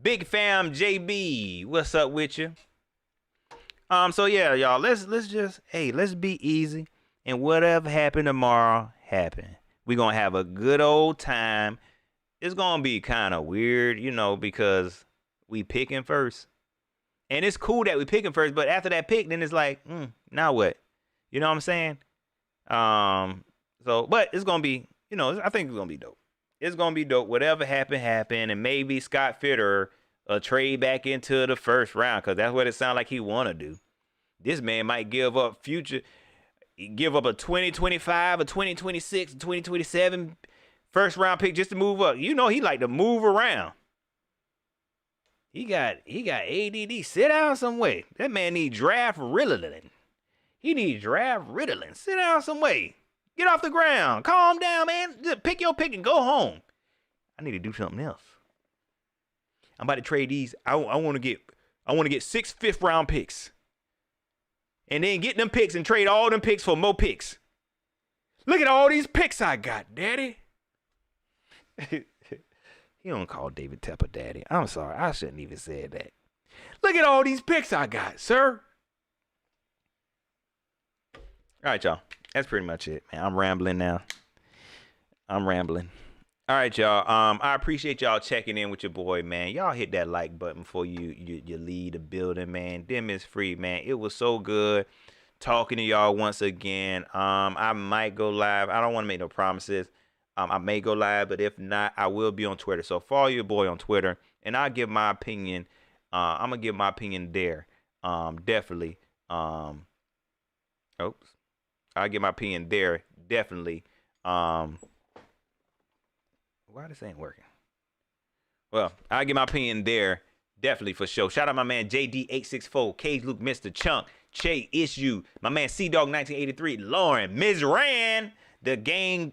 Big fam JB, what's up with you? So yeah, y'all, let's be easy, and whatever happened tomorrow happen. We're gonna have a good old time. It's gonna be kind of weird, you know, because we picking first. And it's cool that we picking first, but after that pick, then it's like, now what? You know what I'm saying? But it's gonna be, you know, I think it's gonna be dope. It's gonna be dope. Whatever happened, and maybe Scott Fitterer trade back into the first round, because that's what it sounds like he wanna do. This man might give up a 2025, a 2026, a 2027 first round pick just to move up. You know he like to move around. He got ADD. Sit down some way. That man need draft Ritalin. He need draft Ritalin. Sit down some way. Get off the ground. Calm down, man. Just pick your pick and go home. I need to do something else. I'm about to trade these. I want to get 6 fifth round picks. And then get them picks and trade all them picks for more picks. Look at all these picks I got, daddy. He don't call David Tepper daddy. I'm sorry. I shouldn't even say that. Look at all these picks I got, sir. All right, y'all. That's pretty much it, man. I'm rambling now. All right, y'all. I appreciate y'all checking in with your boy, man. Y'all hit that like button before you leave the building, man. Them is free, man. It was so good talking to y'all once again. I might go live. I don't want to make no promises. I may go live, but if not, I will be on Twitter. So follow your boy on Twitter, and I'll give my opinion. I'm gonna give my opinion there. Definitely. I'll give my opinion there. Definitely. Why this ain't working? Well, I'll get my opinion there. Definitely for sure. Shout out my man JD864, Cage Luke, Mr. Chunk, Che Issue, my man C-Dog1983, Lauren, Ms. Ran, the game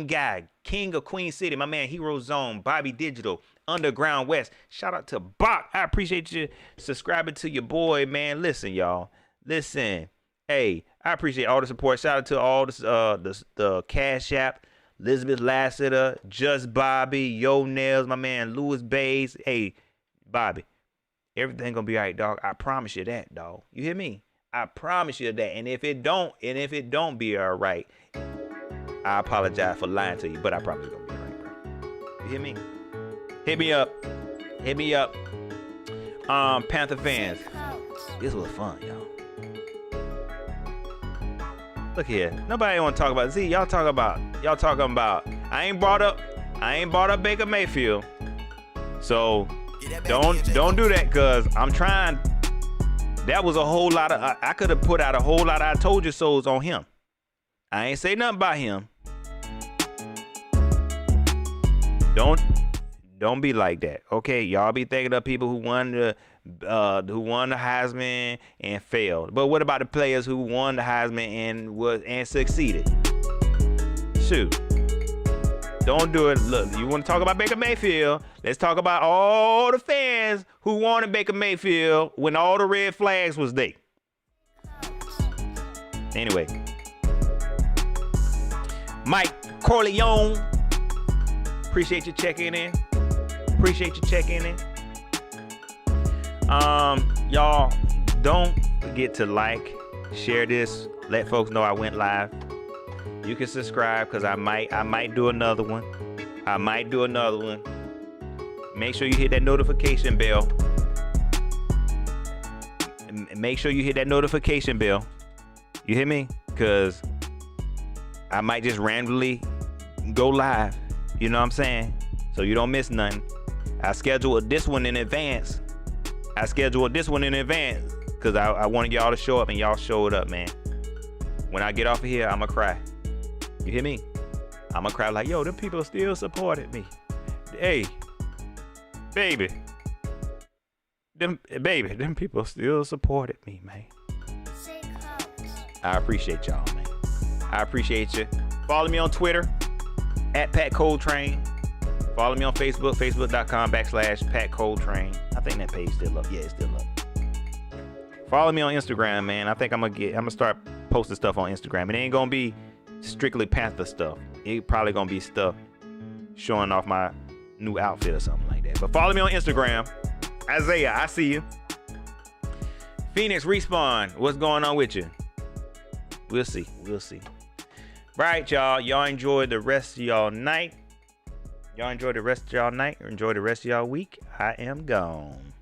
guy, King of Queen City, my man Hero Zone, Bobby Digital, Underground West. Shout out to Bach. I appreciate you subscribing to your boy, man. Listen, y'all. Listen. Hey, I appreciate all the support. Shout out to all the Cash App. Elizabeth Lassiter, Just Bobby, Yo Nails, my man Louis Bays. Hey, Bobby, everything gonna be all right, dog. I promise you that, dog. You hear me? I promise you that. And if it don't be all right, I apologize for lying to you, but I promise it's gonna be all right, bro. You hear me? Hit me up. Panther fans, this was fun, y'all. Look here, nobody want to talk about Z. Y'all talking about. I ain't brought up Baker Mayfield. So don't do that, cause I'm trying. That was a whole lot of. I could have put out a whole lot of I told you so's on him. I ain't say nothing about him. Don't be like that, okay? Y'all be thinking of people who won the Heisman and failed. But what about the players who won the Heisman and succeeded? Shoot. Don't do it. Look, you want to talk about Baker Mayfield? Let's talk about all the fans who wanted Baker Mayfield when all the red flags was there. Anyway, Mike Corleone, appreciate you checking in. Y'all don't forget to like, share this, let folks know I went live. You can subscribe, because I might do another one. Make sure you hit that notification bell. You hear me? Because I might just randomly go live. You know what I'm saying? So you don't miss nothing. I scheduled this one in advance. Because I wanted y'all to show up, and y'all showed up, man. When I get off of here, I'ma cry. You hear me? I'ma cry like, yo, them people still supported me. Hey, baby. Them people still supported me, man. I appreciate y'all, man. I appreciate you. Follow me on Twitter, @PatColetrain. Follow me on Facebook, facebook.com/PatColetrain. I think that page still up. Yeah, it's still up. Follow me on Instagram, man. I think I'm gonna start posting stuff on Instagram. It ain't gonna be strictly Panther stuff. It probably gonna be stuff showing off my new outfit or something like that. But follow me on Instagram. Isaiah, I see you. Phoenix Respawn, what's going on with you? We'll see. All right, y'all. Y'all enjoy the rest of y'all night. Enjoy the rest of y'all week. I am gone.